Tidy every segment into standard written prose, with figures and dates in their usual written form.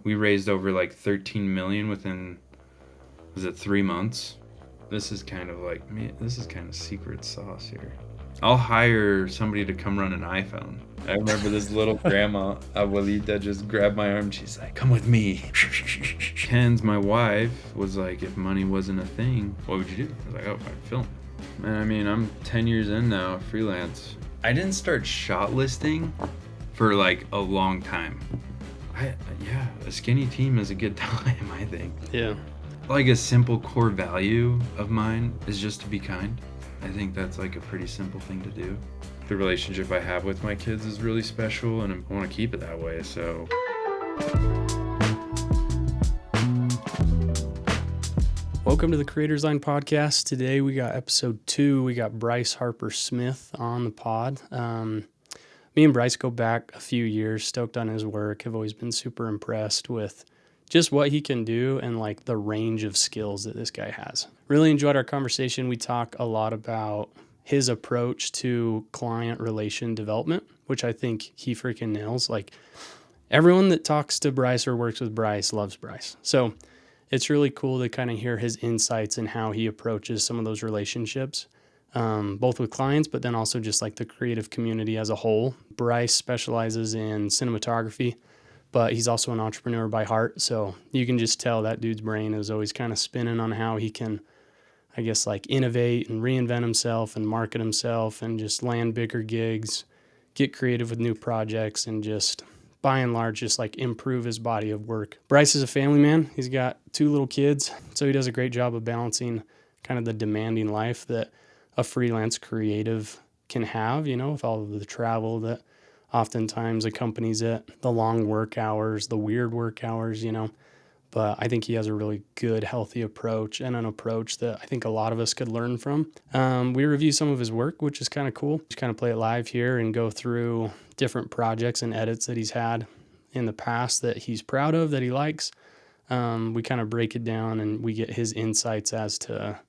We raised over like 13 million within, was it 3 months? This is kind of like, man, this is kind of secret sauce here. I'll hire somebody to come run an iPhone. I remember this little grandma, abuelita, just grabbed my arm. She's like, come with me. Ken's, my wife, was like, if money wasn't a thing, what would you do? I was like, oh, I'd film. Man, I mean, I'm 10 years in now, freelance. I didn't start shot listing for like a long time. Yeah, a skinny team is a good time, I think. Yeah. Like a simple core value of mine is just to be kind. I think that's like a pretty simple thing to do. The relationship I have with my kids is really special and I want to keep it that way, so. Welcome to the Creators Line podcast. Today we got episode 2. We got Bryce Harper-Smith on the pod. Me and Bryce go back a few years, stoked on his work. Have always been super impressed with just what he can do and like the range of skills that this guy has. Really enjoyed our conversation. We talk a lot about his approach to client relation development, which I think he freaking nails. Like everyone that talks to Bryce or works with Bryce loves Bryce. So it's really cool to kind of hear his insights and how he approaches some of those relationships. Both with clients, but then also just like the creative community as a whole. Bryce specializes in cinematography, but he's also an entrepreneur by heart. So you can just tell that dude's brain is always kind of spinning on how he can, I guess, like innovate and reinvent himself and market himself and just land bigger gigs, get creative with new projects, and just by and large, just like improve his body of work. Bryce is a family man. He's got 2 little kids. So he does a great job of balancing kind of the demanding life that a freelance creative can have, you know, with all of the travel that oftentimes accompanies it, the long work hours, the weird work hours, you know. But I think he has a really good, healthy approach and an approach that I think a lot of us could learn from. We review some of his work, which is kind of cool. Just kind of play it live here and go through different projects and edits that he's had in the past that he's proud of, that he likes. We kind of break it down and we get his insights as to,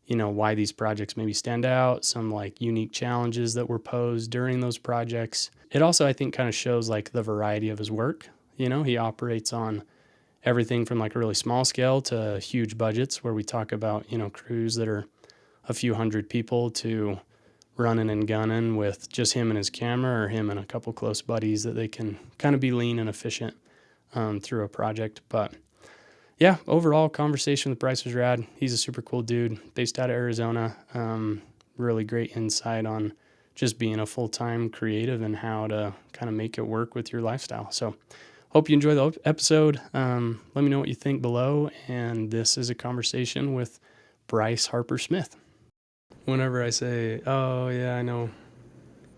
you know, why these projects maybe stand out, some like unique challenges that were posed during those projects. It also, I think, kind of shows like the variety of his work. You know, he operates on everything from like a really small scale to huge budgets where we talk about, you know, crews that are a few hundred people to running and gunning with just him and his camera or him and a couple close buddies that they can kind of be lean and efficient through a project. But yeah, overall conversation with Bryce was rad. He's a super cool dude based out of Arizona. Really great insight on just being a full-time creative and how to kind of make it work with your lifestyle. So hope you enjoy the episode. Let me know what you think below. And this is a conversation with Bryce Harper-Smith. Whenever I say, oh yeah, I know,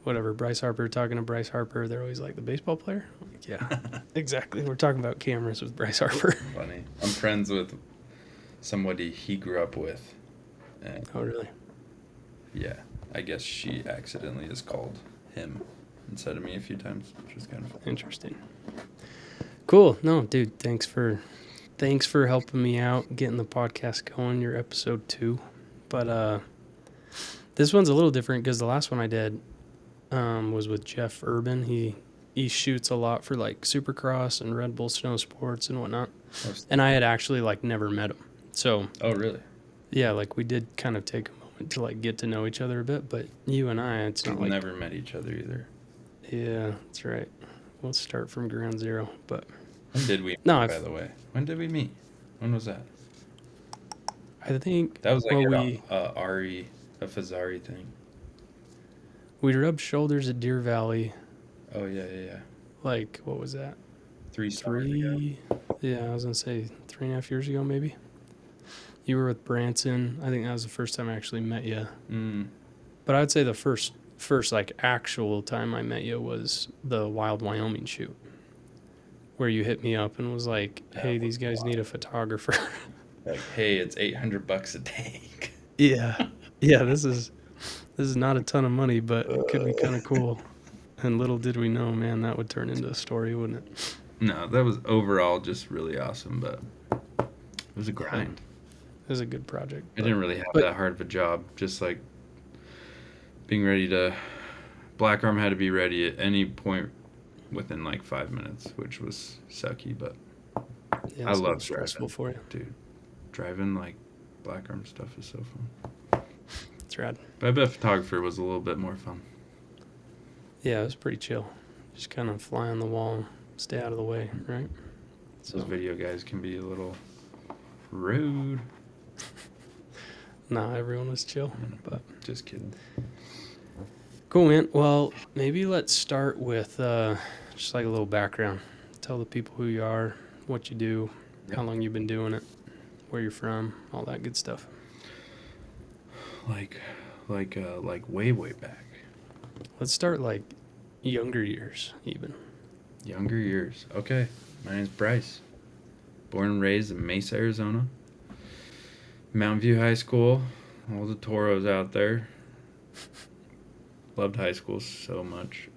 whatever, Bryce Harper, talking to Bryce Harper, they're always like, the baseball player? I'm like, yeah, exactly. We're talking about cameras with Bryce Harper. Funny. I'm friends with somebody he grew up with. And Oh, really? yeah, I guess she accidentally has called him instead of me a few times, which is kind of fun. Interesting. Cool. No, dude, thanks for helping me out getting the podcast going. You're episode 2. But this one's a little different because the last one I did was with Jeff Urban. He shoots a lot for like Supercross and Red Bull Snow Sports and whatnot. And I had actually like never met him. So Oh, really? yeah, like we did kind of take a moment to like get to know each other a bit, but you and I, it's not We've like, never met each other either. yeah, that's right. We'll start from ground zero, but When did we meet, no, by the way? When did we meet? When was that? I think, That was like well, a Fazari thing. we rubbed shoulders at Deer Valley. Oh, yeah. Like, what was that? 3 summers ago. Yeah, I was gonna say 3.5 years ago, maybe. You were with Branson. I think that was the first time I actually met you. But I would say the first like actual time I met you was the Wild Wyoming shoot, where you hit me up and was like, "Hey, these guys need a photographer." Like, hey, it's $800 a take. Yeah, yeah. This is not a ton of money, but it could be kind of cool. And little did we know, man, that would turn into a story, wouldn't it? No, that was overall just really awesome, but it was a grind. It was a good project. I didn't really have that hard of a job. Just like being ready to, Black Arm had to be ready at any point within like 5 minutes, which was sucky, but Yeah, I it's a little love stressful driving, for you. dude. Driving like black arm stuff is so fun. It's rad. But I bet photographer was a little bit more fun. Yeah, it was pretty chill. Just kind of fly on the wall, stay out of the way, right? Those video guys can be a little rude. Nah, everyone was chill, but Just kidding. cool, man. Well, maybe let's start with just like a little background. Tell the people who you are, what you do, how long you've been doing it, where you're from, all that good stuff. Like way back. Let's start like younger years, even. Younger years. Okay. My name's Bryce. Born and raised in Mesa, Arizona. Mountain View High School. All the Toros out there. Loved high school so much.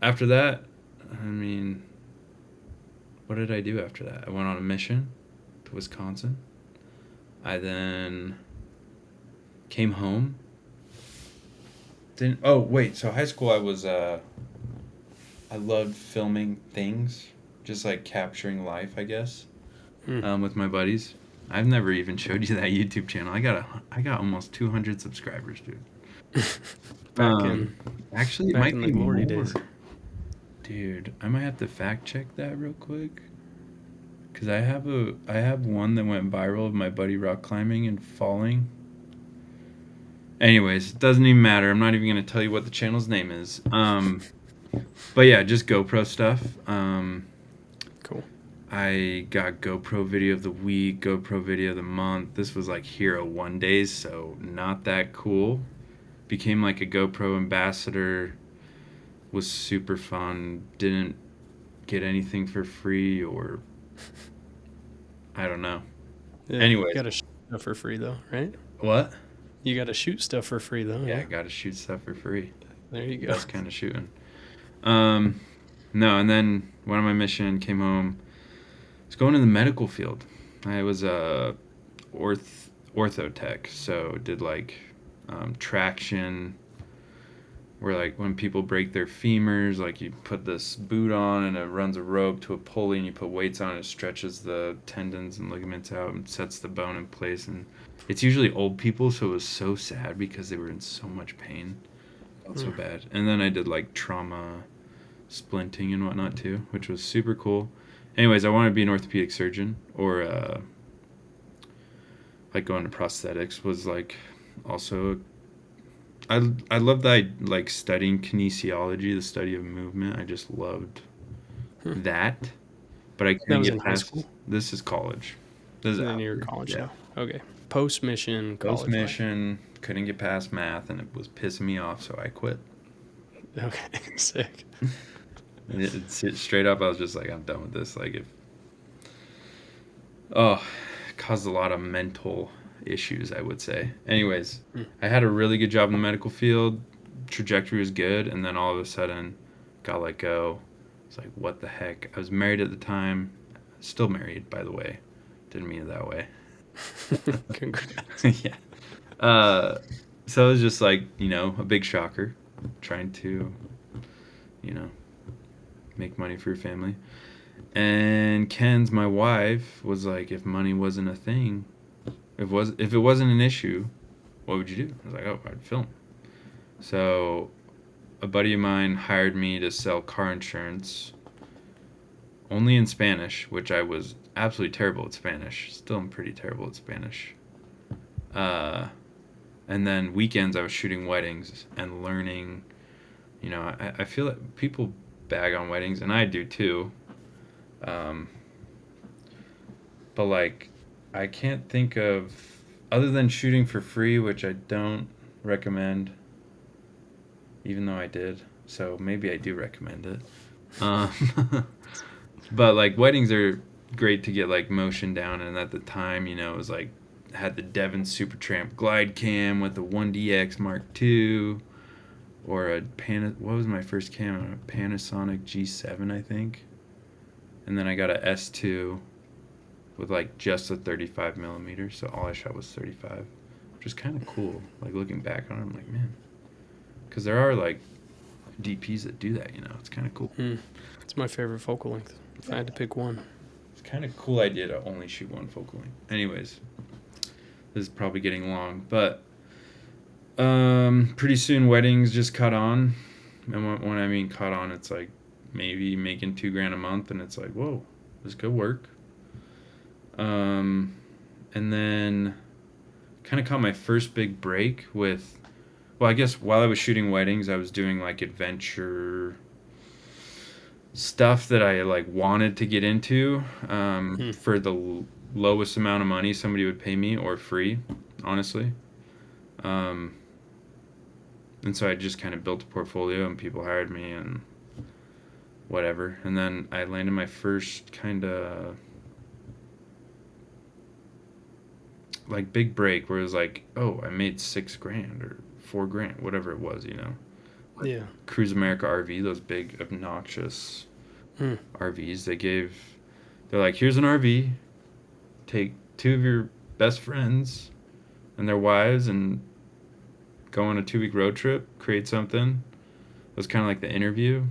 After that, I mean, what did I do after that? I went on a mission to Wisconsin. I then came home. So high school I was I loved filming things, just like capturing life, I guess, with my buddies. I've never even showed you that YouTube channel. I got almost 200 subscribers, dude. Actually, it might in be the glory more. days. Dude, I might have to fact check that real quick. Cause I have one that went viral of my buddy rock climbing and falling. Anyways, it doesn't even matter. I'm not even gonna tell you what the channel's name is. But yeah, just GoPro stuff. Cool. I got GoPro video of the week, GoPro video of the month. This was like Hero 1 days, so not that cool. Became like a GoPro ambassador. Was super fun. Didn't get anything for free or I don't know. Yeah, Anyways. you got to shoot stuff for free, though, right? What? You got to shoot stuff for free, though. Yeah, I got to shoot stuff for free. There you go. That's kind of shooting. No, and then went on my mission, came home. I was going in the medical field. I was a ortho tech, so did like traction, where like when people break their femurs, like you put this boot on and it runs a rope to a pulley and you put weights on it, it stretches the tendons and ligaments out and sets the bone in place. And it's usually old people, so it was so sad because they were in so much pain. Felt so bad. And then I did like trauma splinting and whatnot too, which was super cool. Anyways, I wanted to be an orthopedic surgeon or like going to prosthetics was like also I love that I like studying kinesiology, the study of movement. I just loved that. But I couldn't get in high past school? This is college. This is And then after. you're college Yeah. now. Okay. Post-mission college Post mission, couldn't get past math and it was pissing me off, so I quit. life. Okay, sick. Straight up, I was just like, I'm done with this. Like, it caused a lot of mental issues, I would say. Anyways, I had a really good job in the medical field. Trajectory was good, and then all of a sudden, got let go. It's like, what the heck? I was married at the time. Still married, by the way. Didn't mean it that way. Congrats. Yeah. So it was just like, a big shocker. Trying to, make money for your family. And Ken's, my wife, was like, if money wasn't a thing, if it wasn't an issue, what would you do? I was like, I'd film. So a buddy of mine hired me to sell car insurance only in Spanish, which I was absolutely terrible at Spanish. Still am pretty terrible at Spanish. And then weekends I was shooting weddings and learning, I feel like people bag on weddings, and I do too. But like, I can't think of, other than shooting for free, which I don't recommend, even though I did. So maybe I do recommend it. But like weddings are great to get like motion down, and at the time, it was like had the Devon Supertramp glide cam with the 1DX Mark II, or what was my first cam? A Panasonic G7, I think. And then I got a S2 with like just a 35 millimeter, so all I shot was 35, which is kind of cool. Like looking back on it, I'm like, man, because there are like DPs that do that, you know. It's kind of cool. It's my favorite focal length. If I had to pick one. It's kind of cool idea to only shoot one focal length. Anyways, this is probably getting long, but pretty soon weddings just caught on. And when I mean caught on, it's like maybe making $2,000 a month, and it's like, whoa, this could work. And then kind of caught my first big break with, well, I guess while I was shooting weddings, I was doing like adventure stuff that I like wanted to get into for the lowest amount of money somebody would pay me, or free, honestly. And so I just kind of built a portfolio and people hired me and whatever. And then I landed my first kind of like big break where it was like, oh, I made $6,000 or $4,000, whatever it was, you know. Yeah. Cruise America RV, those big obnoxious RVs. They're like, here's an RV. Take 2 of your best friends and their wives and go on a 2-week road trip, create something. It was kind of like the interview.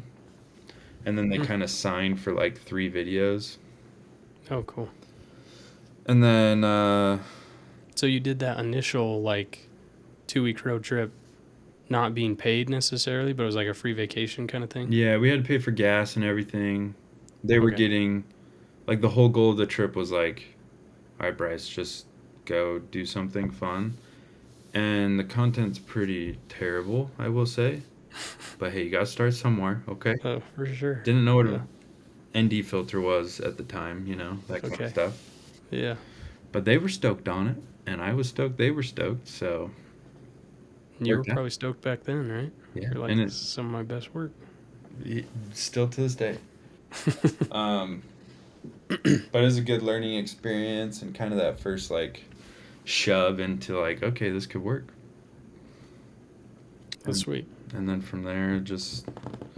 And then they kind of signed for like 3 videos. Oh, cool. And then so you did that initial like 2-week road trip not being paid necessarily, but it was like a free vacation kind of thing? Yeah, we had to pay for gas and everything. They were getting, like, the whole goal of the trip was like, all right, Bryce, just go do something fun. And the content's pretty terrible, I will say. But hey, you gotta start somewhere, okay? Oh, for sure. Didn't know what an ND filter was at the time, you know, that kind of stuff. Yeah. But they were stoked on it, and I was stoked, they were stoked, so. You were probably stoked back then, right? Yeah. You're like, and this is some of my best work. Still to this day. But it was a good learning experience and kind of that first, like, shove into, like, okay, this could work. That's sweet. And then from there, just,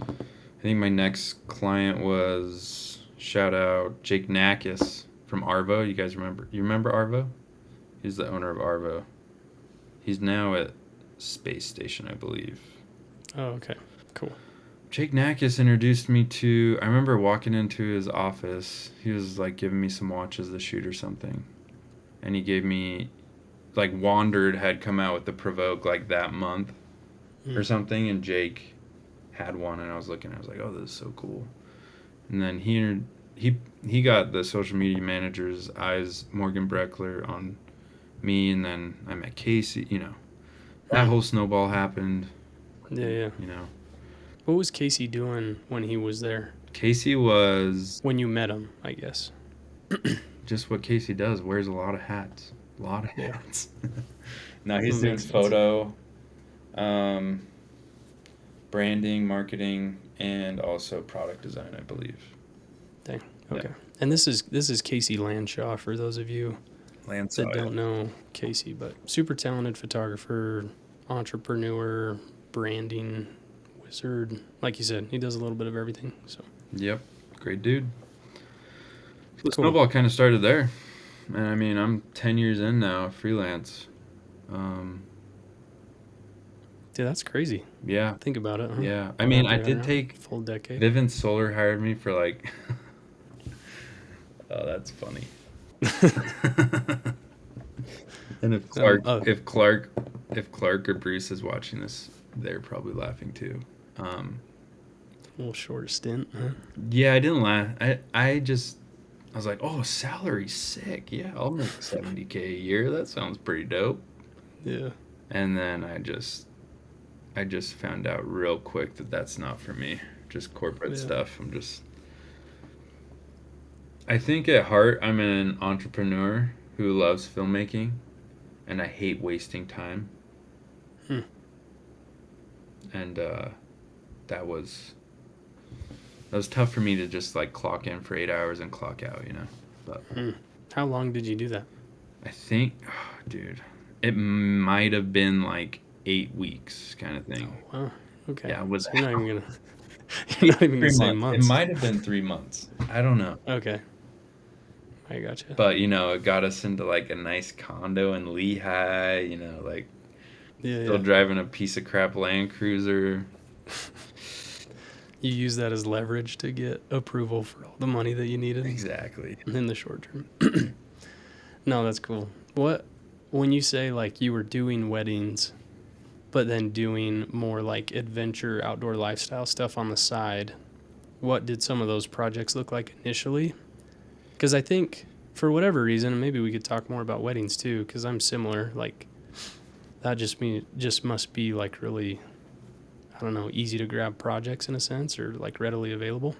I think my next client was, shout out, Jake Nakis from Arvo. You guys remember? You remember Arvo? He's the owner of Arvo. He's now at Space Station, I believe. Oh, okay. Cool. Jake Nakis introduced me to, I remember walking into his office. He was like giving me some watches to shoot or something. And he gave me, like, Wandered had come out with the Provoke like that month or something. And Jake had one, and I was looking, I was like, oh, this is so cool. And then he got the social media manager's eyes, Morgan Breckler, on me. And then I met Casey, you know. That whole snowball happened. Yeah. You know. What was Casey doing when he was there? Casey was... When you met him, I guess. Just what Casey does. Wears a lot of hats. A lot of hats. No, he's That doing makes sense. photo, branding, marketing, and also product design, I believe. Dang. Okay. Yeah. And this is Casey Landshaw, for those of you Lansau, that don't know Casey, but super talented photographer, entrepreneur, branding wizard. Like you said, he does a little bit of everything. So. Yep. Great dude. So the Cool. snowball kind of started there. And I mean, I'm 10 years in now, freelance. Dude, that's crazy. Yeah. Think about it, huh? Yeah. I mean, I did take... Full decade. Vivint Solar hired me for like... Oh, that's funny. And if Clark or Bruce is watching this, they're probably laughing too. A little short stint, huh? Yeah, I didn't laugh. I was like, oh, salary sick. Yeah, I'll make $70K a year. That sounds pretty dope. Yeah. And then I just found out real quick that that's not for me. Just corporate stuff. I think at heart I'm an entrepreneur who loves filmmaking, and I hate wasting time. And that was tough for me to just like clock in for 8 hours and clock out, you know. But How long did you do that? I think, dude, it might have been like 8 weeks kind of thing. Oh, wow. Okay. Yeah, it was. You're not even gonna say months. It might have been 3 months. I don't know. Okay. I gotcha. But, you know, it got us into like a nice condo in Lehigh, you know, like still driving a piece of crap Land Cruiser. You use that as leverage to get approval for all the money that you needed Exactly. in the short term. No, that's cool. When you say like you were doing weddings, but then doing more like adventure, outdoor lifestyle stuff on the side, what did some of those projects look like initially? Because I think for whatever reason, and maybe we could talk more about weddings too, because I'm similar. Like that just must be like really, I don't know, easy to grab projects in a sense, or like readily available.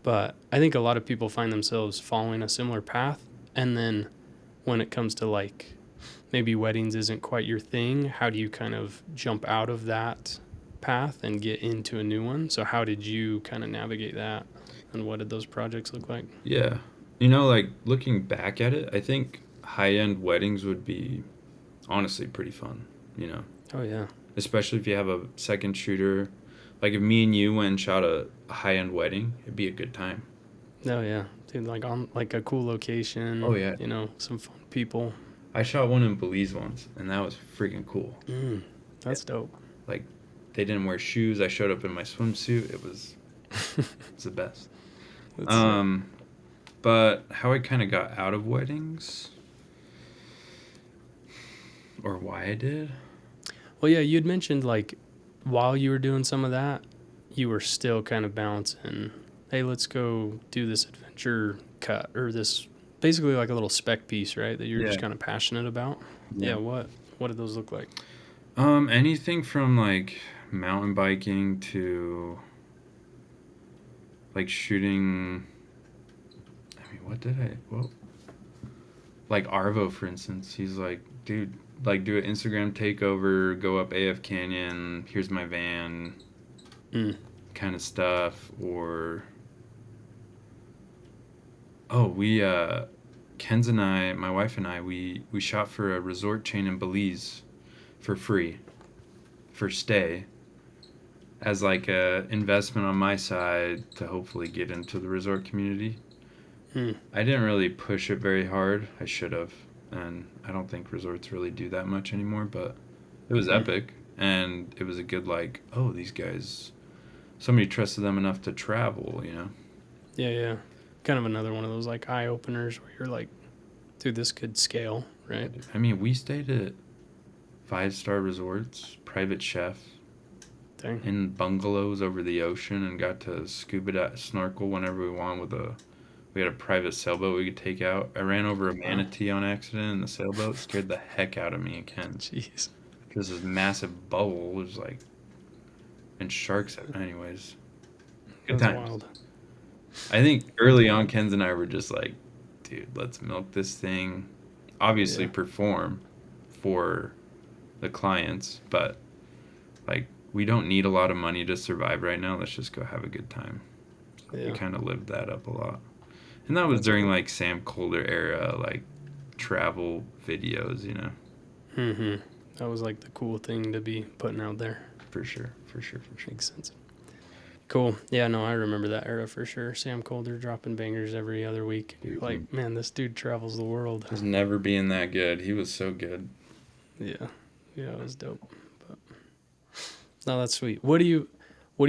But I think a lot of people find themselves following a similar path, and then when it comes to like maybe weddings isn't quite your thing, how do you kind of jump out of that path and get into a new one? So how did you kind of navigate that, and what did those projects look like? Yeah. You know, like looking back at it, I think high-end weddings would be honestly pretty fun, you know, Oh yeah. especially if you have a second shooter. Like if me and you went and shot a high-end wedding, it'd be a good time. Oh yeah, dude, like on like a cool Oh location, yeah. some fun people. I shot one in Belize once, and that was freaking cool. Mm, Yeah. that's dope. Like they didn't wear shoes. I showed up in my swimsuit. It's the best. That's sick. Um, but how I kind of got out of weddings, or why I did. Well, yeah, you'd mentioned like while you were doing some of that, you were still kind of balancing, hey, let's go do this adventure cut or this basically like a little spec piece, right? That you're Yeah. just kind of passionate about. Yeah. Yeah, what did those look like? Anything from like mountain biking to like shooting. I mean, what did I? Well, like Arvo, for instance. He's like, dude, like do an Instagram takeover, go up AF Canyon. Here's my van, Mm. kind of stuff. Or oh, Ken's and I, my wife and I, we shot for a resort chain in Belize for free for stay as like a investment on my side to hopefully get into the resort community. Mm. I didn't really push it very hard. I should have, and I don't think resorts really do that much anymore, but it was Mm. epic, and it was a good like, oh, these guys, somebody trusted them enough to travel, you know. Yeah, yeah. Kind of another one of those like eye openers where you're like, dude, this could scale, right? I mean, we stayed at 5-star resorts, private chef, Dang. in bungalows over the ocean, and got to snorkel whenever we want with a. We had a private sailboat we could take out. I ran over a Wow. manatee on accident in the sailboat. Scared the heck out of me and Ken. Jeez. Because this massive bubble was like, and sharks. Anyways, good That's times. wild. I think early on, Ken's and I were just like, dude, let's milk this thing. Obviously, Yeah. perform for the clients, but like, we don't need a lot of money to survive right now. Let's just go have a good time. So we Yeah. kind of lived that up a lot. And that was That's during cool. like Sam Colder era, like travel videos, you know, Mm-hmm. That was like the cool thing to be putting out there. for sure, for sure, for sure. Makes sense. Cool. Yeah, no, I remember that era for sure. Sam Colder dropping bangers every other week. You're like, man, this dude travels the world. Just never being that good. He was so good. Yeah. Yeah, it was dope. But no, that's sweet. What do you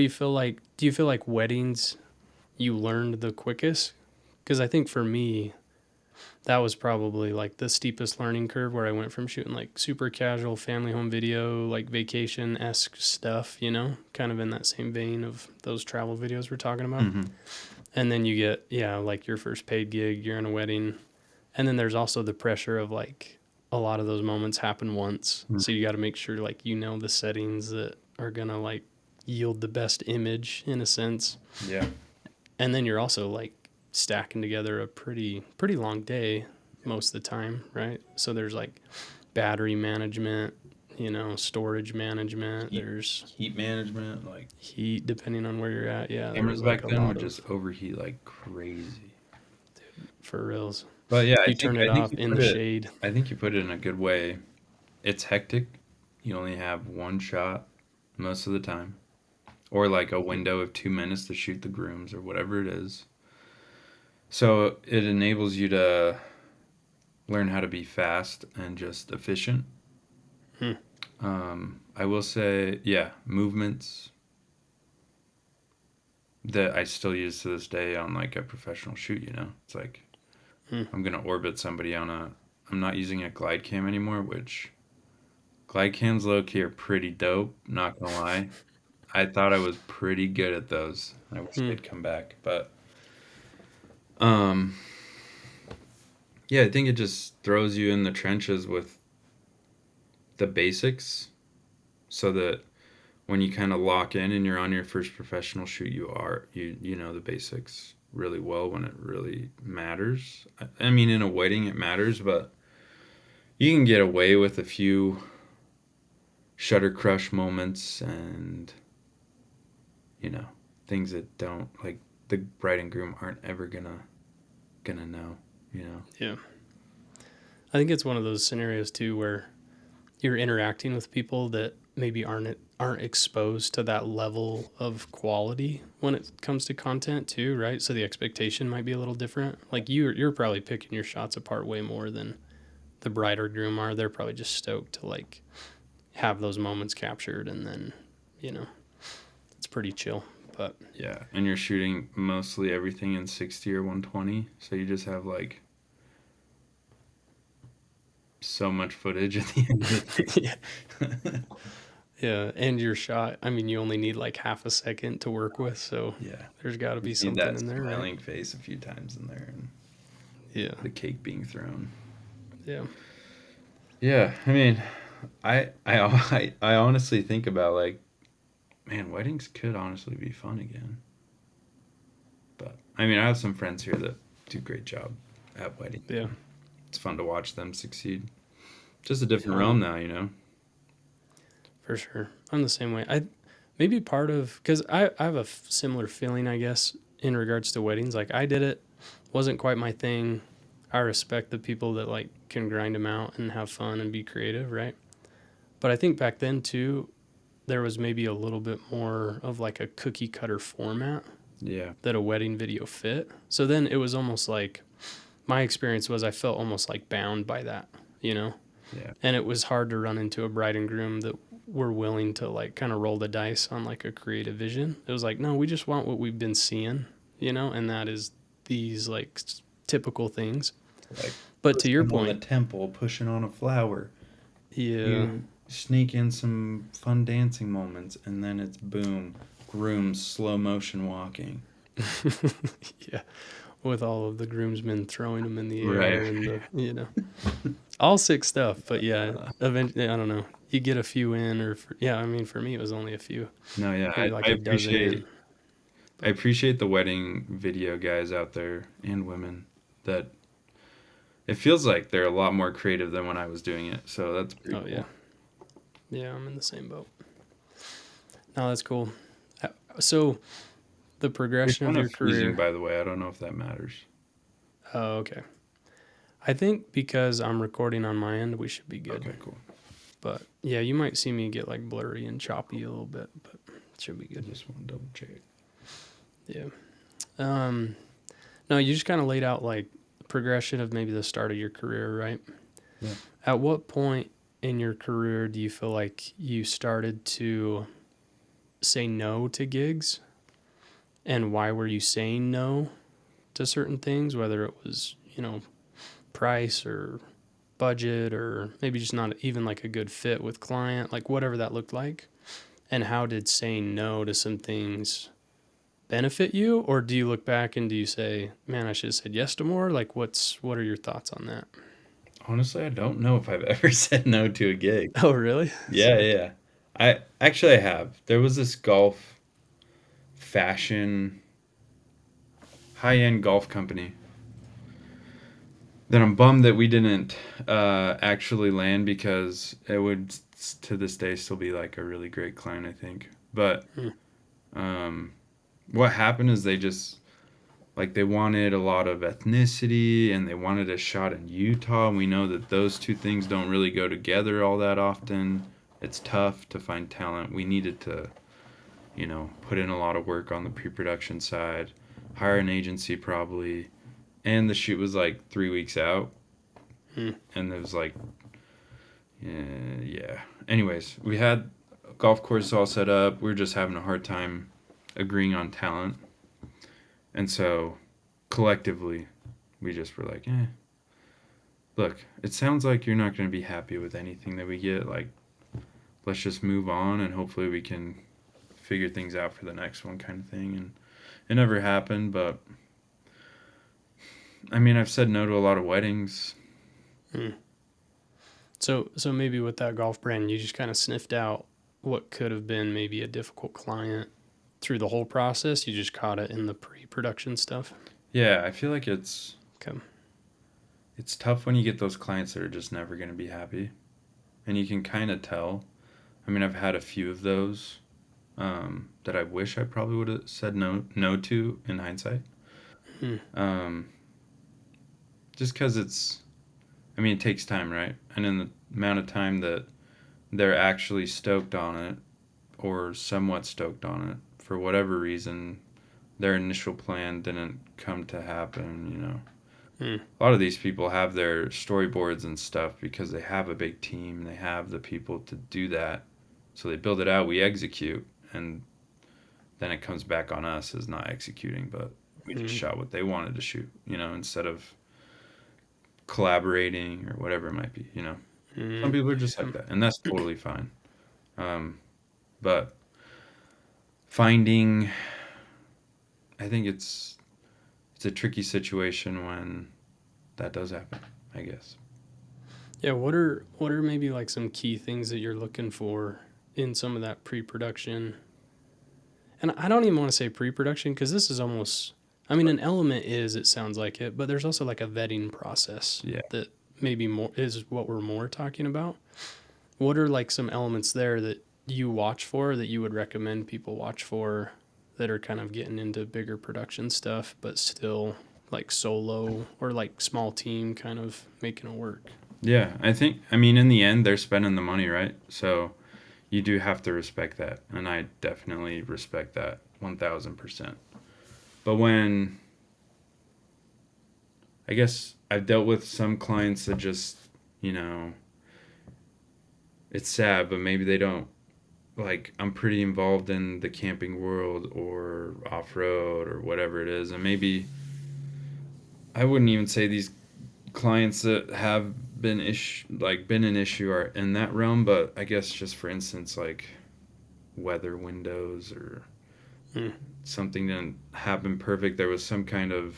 feel like? Do you feel like weddings you learned the quickest? Because I think for me, that was probably like the steepest learning curve where I went from shooting like super casual family home video, like vacation esque stuff, kind of in that same vein of those travel videos we're talking about. Mm-hmm. And then you get, yeah, like your first paid gig, you're in a wedding. And then there's also the pressure of like a lot of those moments happen once. Mm-hmm. So you got to make sure like the settings that are going to like yield the best image in a sense. Yeah. And then you're also like stacking together a pretty long day most of the time, right? So there's like battery management, storage management. There's Heat management, like heat depending on where you're at. Yeah, cameras there's like back a then lot would of just overheat like crazy. for reals. But yeah, You turn it off in the shade. I think you put it in a good way. It's hectic. You only have one shot most of the time, or like a window of 2 minutes to shoot the grooms or whatever it is. So it enables you to learn how to be fast and just efficient. Hmm. I will say, yeah, movements. that I still use to this day on like a professional shoot, you know? It's like I'm gonna orbit somebody on a I'm not using a glide cam anymore, which glide cams low key are pretty dope, not gonna lie. I thought I was pretty good at those. I wish they'd come back. But um yeah, I think it just throws you in the trenches with the basics so that when you kind of lock in and you're on your first professional shoot, you know the basics really well when it really matters. I mean, in a wedding it matters, but you can get away with a few shutter crush moments and you know things that don't like the bride and groom aren't ever gonna know. You know. Yeah. I think it's one of those scenarios too where you're interacting with people that maybe aren't exposed to that level of quality when it comes to content too, right? So the expectation might be a little different. Like you're probably picking your shots apart way more than the bride or groom are. They're probably just stoked to like have those moments captured, and then it's pretty chill. But Yeah, and you're shooting mostly everything in 60 or 120, so you just have like so much footage at the end of the yeah, day. yeah, and your shot. I mean, you only need like half a second to work with, so Yeah. there's got to You be need something that in there, right? smiling face a few times in there and Yeah, the cake being thrown. yeah, Yeah, I mean, I honestly think about like, man, weddings could honestly be fun again. But I mean, I have some friends here that do a great job at weddings. yeah. It's fun to watch them succeed. Just a different Yeah, realm now, you know. for sure. I'm the same way. I maybe part of because I have a similar feeling, I guess, in regards to weddings. Like I did it, wasn't quite my thing. I respect the people that like can grind them out and have fun and be creative, right? But I think back then too, there was maybe a little bit more of like a cookie cutter format Yeah. that a wedding video fit. So then it was almost like my experience was I felt almost like bound by that, you know? Yeah. And it was hard to run into a bride and groom that were willing to like kind of roll the dice on like a creative vision. It was like, no, we just want what we've been seeing, and that is these like typical things. Like But to first your one on the point, temple pushing on a flower. yeah, You sneak in some fun dancing moments, and then it's boom, grooms slow motion walking. yeah, with all of the groomsmen throwing them in the Right. air and all sick stuff. But yeah, Uh, eventually, I don't know. You get a few in, yeah, I mean, for me, it was only a few, no, yeah, maybe like a dozen in. I appreciate the wedding video guys out there and women that it feels like they're a lot more creative than when I was doing it. So that's pretty Oh, yeah. cool. Yeah, I'm in the same boat. No, that's cool. So the You're progression of kind your of freezing, career. by the way. I don't know if that matters. Oh, okay. I think because I'm recording on my end, we should be good. Okay, cool. But yeah, you might see me get like blurry and choppy a little bit, but it should be I good. just want to double check. Yeah. Um, no, you just kind of laid out like progression of maybe the start of your career, right? Yeah. At what point in your career do you feel like you started to say no to gigs? And why were you saying no to certain things, whether it was, price or budget or maybe just not even like a good fit with client, like whatever that looked like? And how did saying no to some things benefit you? Or do you look back and do you say, man, I should have said yes to more? Like what are your thoughts on that? Honestly, I don't know if I've ever said no to a gig. Oh, really? Yeah, yeah. I have. There was this golf fashion high-end golf company that I'm bummed that we didn't actually land because it would to this day still be like a really great client, I think. But Hmm. um, what happened is they just like they wanted a lot of ethnicity and they wanted a shot in Utah, and we know that those two things don't really go together all that often. It's tough to find talent. We needed to, put in a lot of work on the pre-production side, hire an agency probably, and the shoot was like 3 weeks out, Hmm. and it was like, yeah. Anyways, we had a golf course all set up. We were just having a hard time agreeing on talent, And so collectively, we just were like, look, it sounds like you're not going to be happy with anything that we get. Like, let's just move on and hopefully we can figure things out for the next one kind of thing. And it never happened, but I mean, I've said no to a lot of weddings. Mm. So maybe with that golf brand, you just kind of sniffed out what could have been maybe a difficult client through the whole process. You just caught it in the pre-production stuff. Yeah, I feel like it's Okay. it's tough when you get those clients that are just never going to be happy, and you can kind of tell. I mean, I've had a few of those that I wish I probably would have said no to in hindsight. Hmm. Just because I mean, it takes time, right? And in the amount of time that they're actually stoked on it or somewhat stoked on it, for whatever reason, their initial plan didn't come to happen, you know. Hmm. A lot of these people have their storyboards and stuff because they have a big team, they have the people to do that. So they build it out, we execute, and then it comes back on us as not executing, but we just Hmm. shot what they wanted to shoot, you know, instead of collaborating or whatever it might be, you know. Some Hmm. people are just Yeah. like that, and that's totally fine. But finding, I think it's a tricky situation when that does happen, I guess. Yeah. What are maybe like some key things that you're looking for in some of that pre-production? And I don't even want to say pre-production because this is almost, I mean, an element is, it sounds like it, but there's also like a vetting process Yeah. that maybe more is what we're more talking about. What are like some elements there that you watch for that you would recommend people watch for that are kind of getting into bigger production stuff, but still like solo or like small team kind of making it work? Yeah, I mean, in the end, they're spending the money, right? So you do have to respect that. And I definitely respect that 1000%. But when, I guess I've dealt with some clients that just, you know, it's sad, but maybe they don't, like, I'm pretty involved in the camping world or off road or whatever it is. And maybe I wouldn't even say these clients that have been an issue are in that realm, but I guess just for instance, like weather windows or Mm. something didn't happen perfect. There was some kind of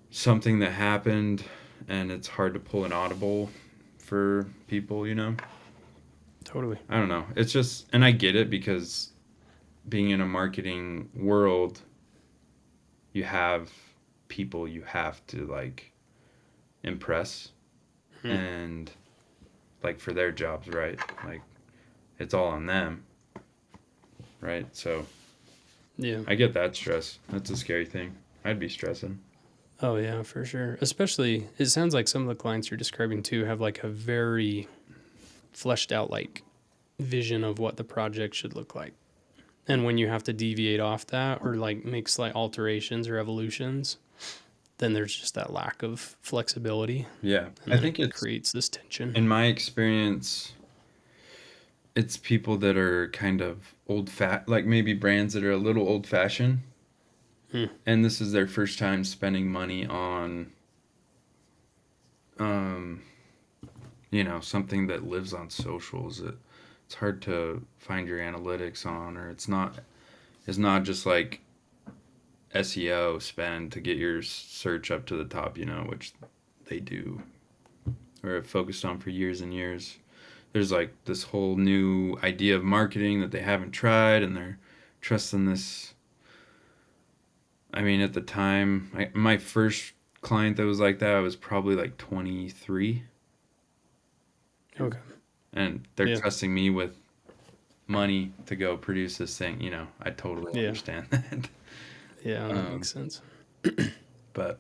something that happened, and it's hard to pull an audible for people, you know? Totally. I don't know. It's just, and I get it because being in a marketing world, you have people you have to like impress Mm. and like for their jobs, right? Like it's all on them, right? So Yeah. I get that stress. That's a scary thing. I'd be stressing. Oh yeah, for sure. Especially, it sounds like some of the clients you're describing too have like a very fleshed out like vision of what the project should look like. And when you have to deviate off that or like make slight alterations or evolutions, then there's just that lack of flexibility. Yeah. And I then think it it's, creates this tension. in my experience, it's people that are kind of like maybe brands that are a little old fashioned. Hmm. And this is their first time spending money on, um, you know, something that lives on socials. It's hard to find your analytics on, or it's not just like SEO spend to get your search up to the top, you know, which they do or have focused on for years and years. There's like this whole new idea of marketing that they haven't tried, and they're trusting this. I mean, at the time, my first client that was like that, I was probably like 23, Okay. and they're Yeah. trusting me with money to go produce this thing. You know, I totally Yeah. understand that. Yeah. That um, makes sense. but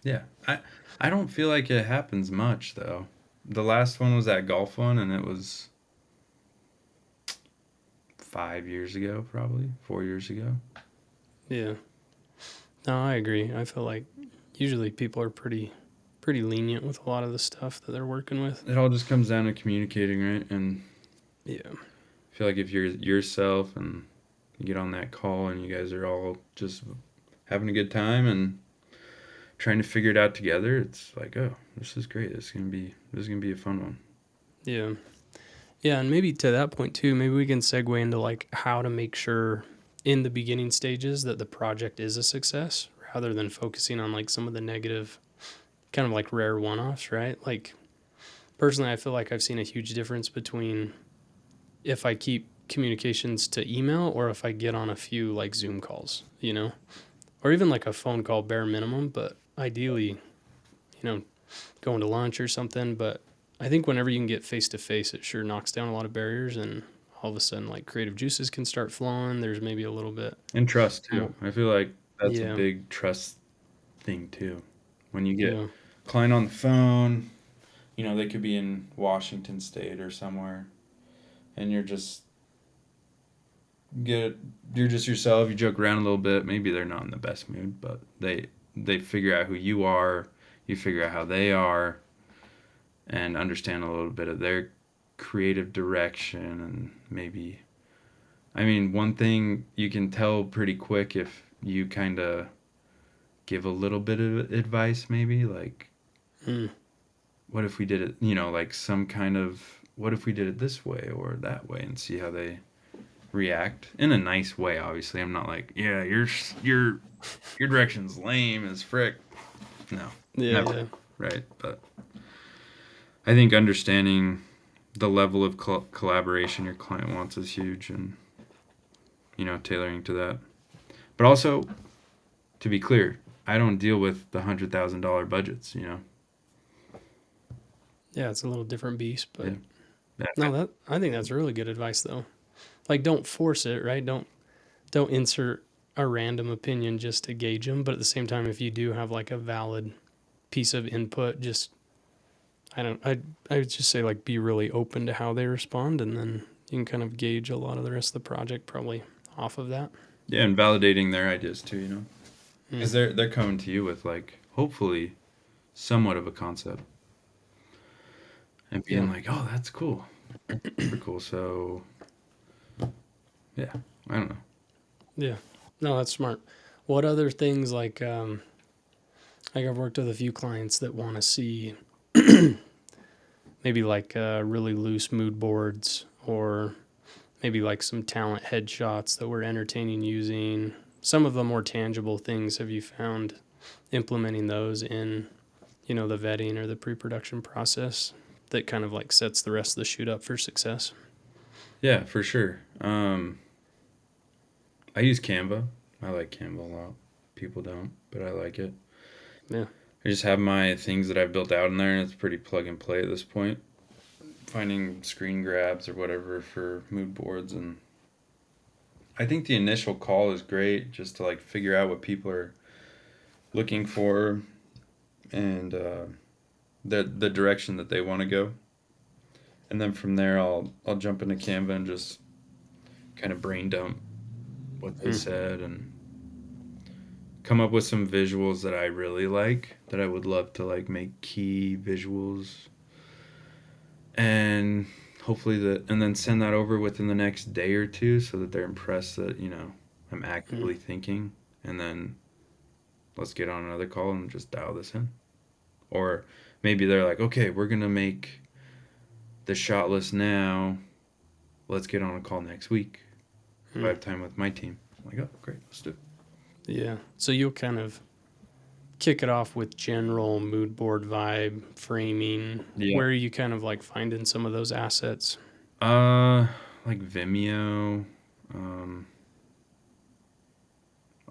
yeah, I don't feel like it happens much though. The last one was that golf one, and it was 5 years ago, probably 4 years ago. Yeah. No, I agree. I feel like usually people are pretty lenient with a lot of the stuff that they're working with. It all just comes down to communicating, right? And Yeah. I feel like if you're yourself and you get on that call and you guys are all just having a good time and trying to figure it out together, it's like, oh, this is great. This is gonna be a fun one. Yeah. Yeah, and maybe to that point too, maybe we can segue into like how to make sure in the beginning stages that the project is a success rather than focusing on like some of the negative kind of like rare one-offs, right? Like personally, I feel like I've seen a huge difference between if I keep communications to email or if I get on a few like Zoom calls, or even like a phone call bare minimum, but ideally, going to lunch or something. But I think whenever you can get face to face, it sure knocks down a lot of barriers, and all of a sudden, like creative juices can start flowing. There's maybe a little bit And trust more. too. I feel like that's a Yeah. big trust thing too. When you get Yeah. a client on the phone, they could be in Washington State or somewhere, and get you're just yourself. You joke around a little bit. Maybe they're not in the best mood, but they figure out who you are. You figure out how they are, and understand a little bit of their creative direction. And maybe, I mean, one thing you can tell pretty quick if you kind of give a little bit of advice, maybe like, Mm. what if we did it, like some kind of, what if we did it this way or that way, and see how they react in a nice way. Obviously, I'm not like, yeah, your direction's lame as frick. No, Yeah. never. Yeah. Right, but I think understanding the level of collaboration your client wants is huge, and tailoring to that. But also, to be clear, I don't deal with the $100,000 budgets. Yeah. It's a little different beast, but Yeah. no, I think that's really good advice though. Like, don't force it, right? Don't insert a random opinion just to gauge them. But at the same time, if you do have like a valid piece of input, just I would just say like be really open to how they respond, and then you can kind of gauge a lot of the rest of the project probably off of that. Yeah, and validating their ideas too. Mm. Because they're coming to you with like hopefully somewhat of a concept and Yeah. being like, oh, that's cool, super cool. So yeah, I don't know. Yeah. No, that's smart. What other things like I've worked with a few clients that want to see maybe like really loose mood boards or maybe like some talent headshots that we're entertaining using. Some of the more tangible things have you found implementing those in, the vetting or the pre-production process that kind of like sets the rest of the shoot up for success? Yeah, for sure. I use Canva. I like Canva a lot. People don't, but I like it. Yeah. I just have my things that I've built out in there, and it's pretty plug and play at this point. Finding screen grabs or whatever for mood boards, and I think the initial call is great just to like figure out what people are looking for and the direction that they want to go, and then from there I'll jump into Canva and just kind of brain dump what they said and come up with some visuals that I really like that I would love to like make key visuals and hopefully and then send that over within the next day or two so that they're impressed that I'm actively thinking, and then let's get on another call and just dial this in. Or maybe they're like, okay, we're gonna make the shot list now, let's get on a call next week. I have time with my team. I'm like, oh great, let's do it. Yeah. So you'll kind of kick it off with general mood board vibe framing. Yeah. Where are you kind of like finding some of those assets? Like Vimeo,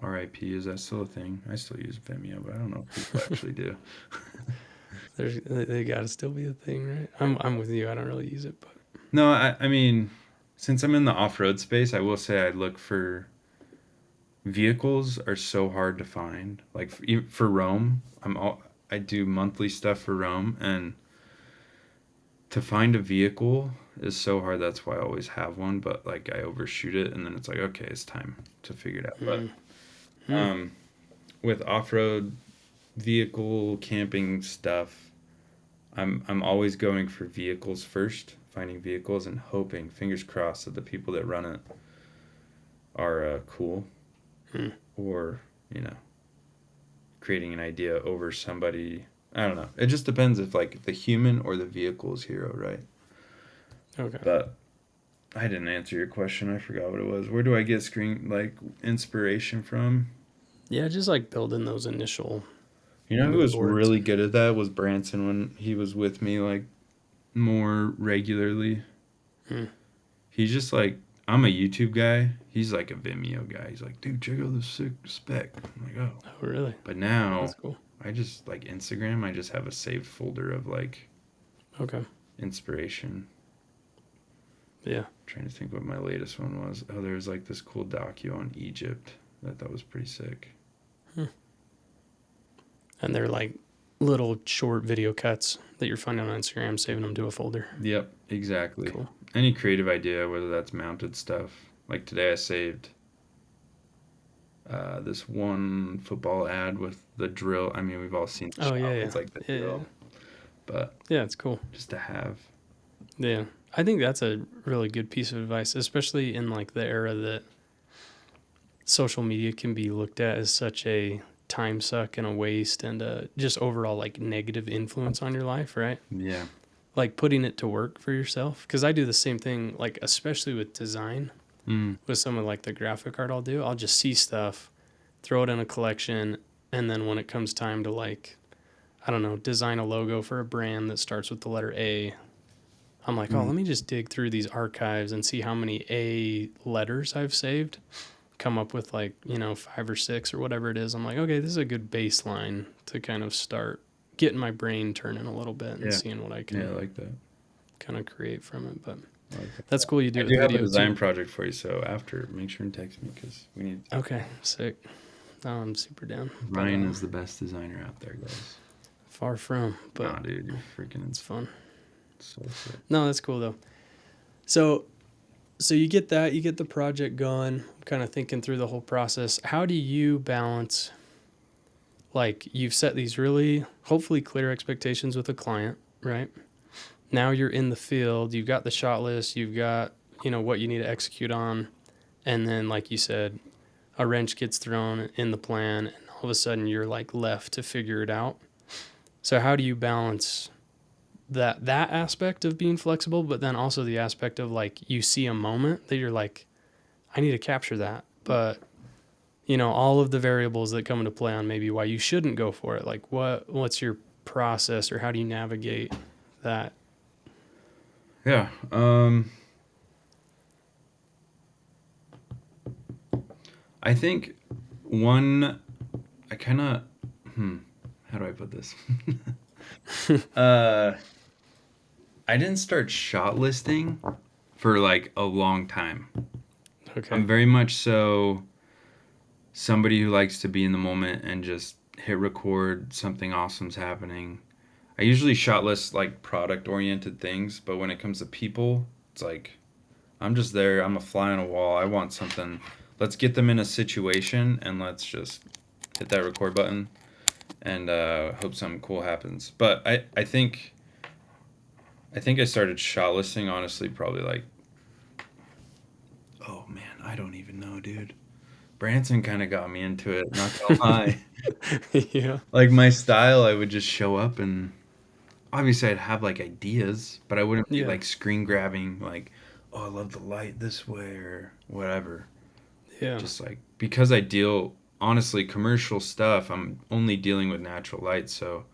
RIP, is that still a thing? I still use Vimeo, but I don't know if people actually do. They got to still be a thing, right? I'm with you. I don't really use it, but No, I mean, since I'm in the off-road space, I will say I look for vehicles are so hard to find. Like for Rome, I do monthly stuff for Rome, and to find a vehicle is so hard. That's why I always have one, but like I overshoot it, and then it's like, okay, it's time to figure it out. But with off-road vehicle camping stuff, I'm always going for vehicles first, finding vehicles and hoping, fingers crossed, that the people that run it are cool, or creating an idea over somebody. I don't know. It just depends if like the human or the vehicle is hero, right? Okay. But I didn't answer your question. I forgot what it was. Where do I get inspiration from? Yeah, just like building those initial You know who mood was boards. really good at that was Branson when he was with me like more regularly. Hmm. He's just like, I'm a YouTube guy. He's like a Vimeo guy. He's like, dude, check out this sick spec. I'm like, oh. Oh, really? But now That's cool. I just like Instagram. I just have a saved folder of like Okay. inspiration. Yeah. I'm trying to think what my latest one was. Oh, there was like this cool docu on Egypt that I thought was pretty sick. And they're like little short video cuts that you're finding on Instagram, saving them to a folder. Yep, exactly. Cool. Any creative idea, whether that's mounted stuff. Like today I saved this one football ad with the drill. I mean, we've all seen the Oh, shop. yeah, yeah. It's like the Yeah, drill. But yeah, it's cool. just to have. Yeah. I think that's a really good piece of advice, especially in like the era that social media can be looked at as such a time suck and a waste and just overall like negative influence on your life, right? Yeah. Like putting it to work for yourself. Because I do the same thing, like especially with design, with some of like the graphic art I'll just see stuff, throw it in a collection, and then when it comes time to like, I don't know, design a logo for a brand that starts with the letter A, I'm like, oh, let me just dig through these archives and see how many A letters I've saved. Come up with like, 5 or 6 or whatever it is. I'm like, okay, this is a good baseline to kind of start getting my brain turning a little bit and Yeah. seeing what I Yeah, I can like that. kind of create from it. But I like that. that's cool. You do I it do with have a video design too. project for you, so after, make sure and text me because we need. Okay, sick. I'm super down. Ryan is the best designer out there, guys. Far from, but Nah, dude, you're freaking it's fun. so sick. No, that's cool though. So you get that, you get the project going, kind of thinking through the whole process. How do you balance, like you've set these really hopefully clear expectations with a client, right? Now you're in the field, you've got the shot list, you've got, what you need to execute on. And then, like you said, a wrench gets thrown in the plan and all of a sudden you're like left to figure it out. So how do you balance that aspect of being flexible, but then also the aspect of like you see a moment that you're like, I need to capture that, but all of the variables that come into play on maybe why you shouldn't go for it. Like what's your process or how do you navigate that? Yeah. I think I kind of, how do I put this? I didn't start shot listing for like a long time. Okay. I'm very much so somebody who likes to be in the moment and just hit record, something awesome's happening. I usually shot list like product oriented things, but when it comes to people, it's like I'm just there, I'm a fly on a wall. I want something. Let's get them in a situation and let's just hit that record button and hope something cool happens. But I think I started shot listing honestly probably like, oh man, I don't even know, dude. Branson kind of got me into it, not gonna lie. Yeah. Like my style, I would just show up and obviously I'd have like ideas, but I wouldn't be Yeah. like screen grabbing like, oh, I love the light this way or whatever. Yeah. Just like because I deal honestly commercial stuff, I'm only dealing with natural light, so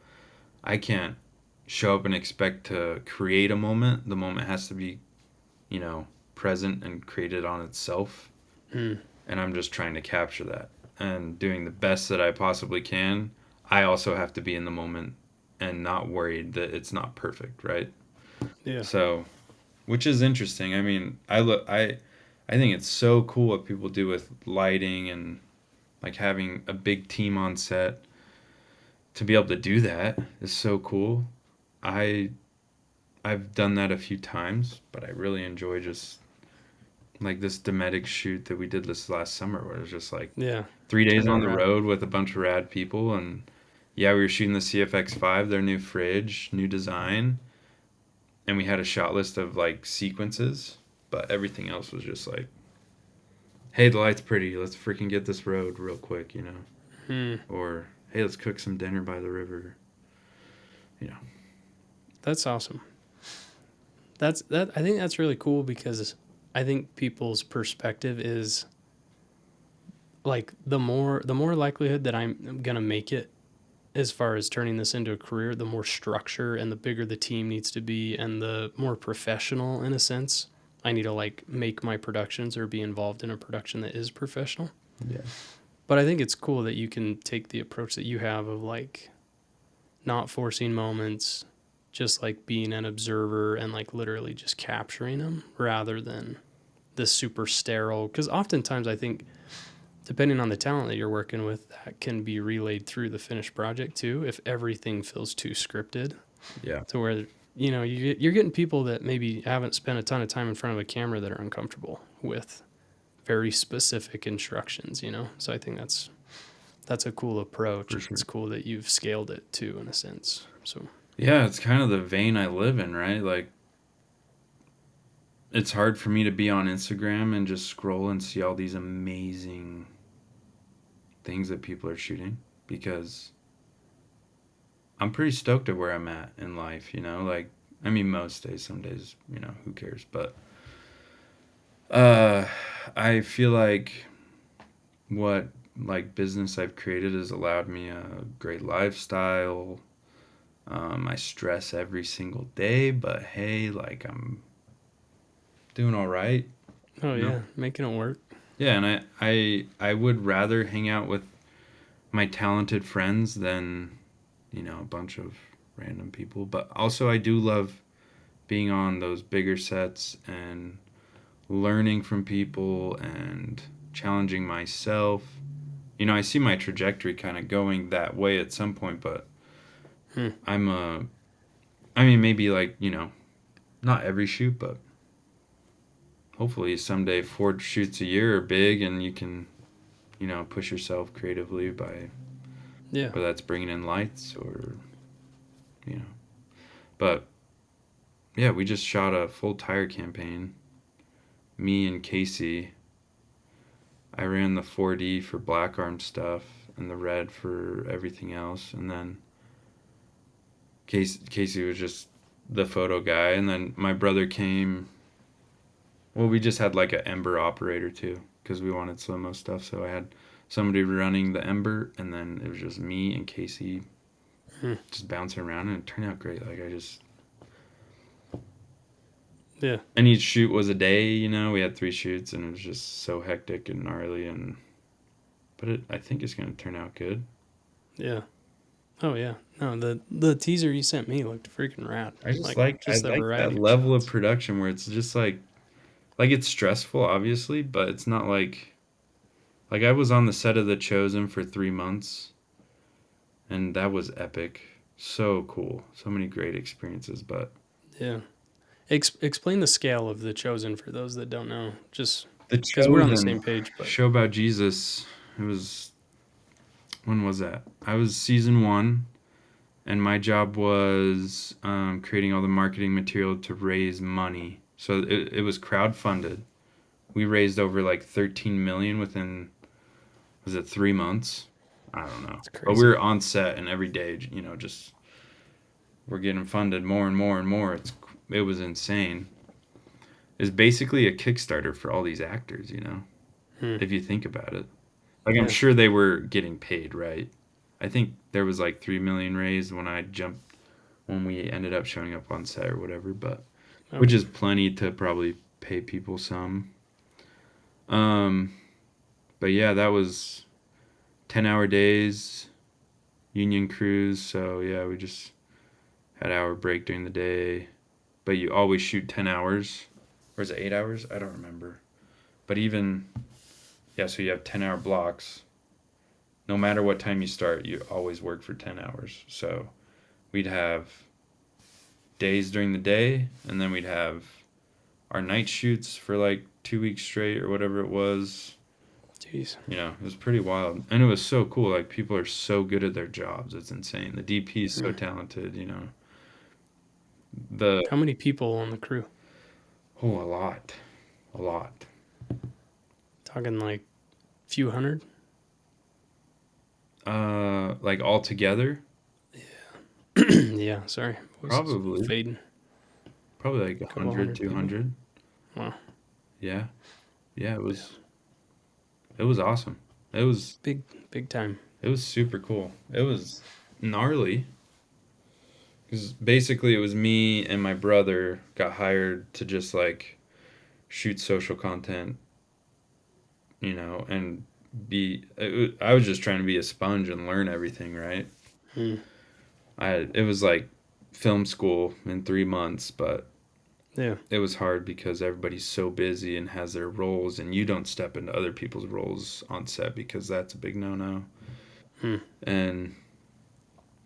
I can't show up and expect to create a moment. The moment has to be, present and created on itself. Mm. And I'm just trying to capture that and doing the best that I possibly can. I also have to be in the moment and not worried that it's not perfect, right? Yeah. So, which is interesting. I mean, I think it's so cool what people do with lighting and like having a big team on set. To be able to do that is so cool. I I've done that a few times, but I really enjoy just like this Dometic shoot that we did this last summer where it was just like Yeah. 3 days Turned out on the rad. road with a bunch of rad people. And yeah, we were shooting the CFX5, their new fridge, new design, and we had a shot list of like sequences, but everything else was just like, hey, the light's pretty, let's freaking get this road real quick, Mm. or hey, let's cook some dinner by the river. You know. That's awesome. I think that's really cool because I think people's perspective is like the more likelihood that I'm gonna make it as far as turning this into a career, the more structure and the bigger the team needs to be and the more professional in a sense I need to like make my productions or be involved in a production that is professional. Yeah. But I think it's cool that you can take the approach that you have of like not forcing moments, just like being an observer and like literally just capturing them rather than this super sterile. Because oftentimes I think, depending on the talent that you're working with, that can be relayed through the finished project too. If everything feels too scripted, Yeah. to where you're getting people that maybe haven't spent a ton of time in front of a camera that are uncomfortable with very specific instructions. So I think that's a cool approach. For sure. It's cool that you've scaled it too, in a sense. So Yeah, it's kind of the vein I live in, right? Like, it's hard for me to be on Instagram and just scroll and see all these amazing things that people are shooting because I'm pretty stoked at where I'm at in life, Like, I mean, most days, some days, who cares? But uh, I feel like what like business I've created has allowed me a great lifestyle. I stress every single day, but hey, like I'm doing all right. oh You know? yeah, making it work. Yeah, and I would rather hang out with my talented friends than, a bunch of random people. But also I do love being on those bigger sets and learning from people and challenging myself. I see my trajectory kind of going that way at some point, but Hmm. I mean, maybe like, not every shoot, but hopefully someday 4 shoots a year are big and you can, push yourself creatively by Yeah. whether that's bringing in lights or, you know. But yeah, we just shot a full tire campaign. Me and Casey. I ran the 4D for black arm stuff and the red for everything else. And then Casey was just the photo guy. And then my brother came. Well, we just had like an Ember operator too because we wanted slow-mo stuff. So I had somebody running the Ember, and then it was just me and Casey Hmm. just bouncing around, and it turned out great. Like Yeah. and each shoot was a day. We had 3 shoots, and it was just so hectic and gnarly. But I think it's gonna turn out good. Yeah. Oh yeah. No, the teaser you sent me looked freaking rad. I just Like like I just the like that variety of level of shots. production where it's just like it's stressful, obviously, but it's not like I was on the set of The Chosen for 3 months, and that was epic. So cool. So many great experiences. But Yeah. Explain the scale of The Chosen for those that don't know. Just The because we're on the Chosen same page, but show about Jesus. It was when was that? I was season 1, and my job was creating all the marketing material to raise money. So it was crowdfunded. We raised over like 13 million within, was it 3 months? I don't know. it's But we crazy. were on set, and every day, just we're getting funded more and more and more. It was insane. It's basically a Kickstarter for all these actors. Hmm. If you think about it. Like, I'm Yeah. sure they were getting paid, right? I think there was like 3 million raised when we ended up showing up on set or whatever, but which Okay. is plenty to probably pay people some. Um, but yeah, that was 10-hour days, union crews. So yeah, we just had hour break during the day, but you always shoot 10 hours. Or is it 8 hours? I don't remember. But even, yeah, so you have 10-hour blocks. No matter what time you start, you always work for 10 hours. So we'd have days during the day, and then we'd have our night shoots for like 2 weeks straight or whatever it was. Jeez. It was pretty wild. And it was so cool. Like, people are so good at their jobs. It's insane. The DP is so Hmm. talented. The, How many people on the crew? oh, a lot. A lot. Talking like few hundred? Like all together, Yeah, sorry. Voice is probably fading. probably like A couple 100, hundred people. 200. Wow. Yeah. Yeah, Yeah. it was awesome. It was Big, big time. it was super cool. It was gnarly because basically it was me and my brother got hired to just like shoot social content, and I was just trying to be a sponge and learn everything, right? Hmm. It was like film school in 3 months, but Yeah. it was hard because everybody's so busy and has their roles, and you don't step into other people's roles on set because that's a big no-no. Hmm. And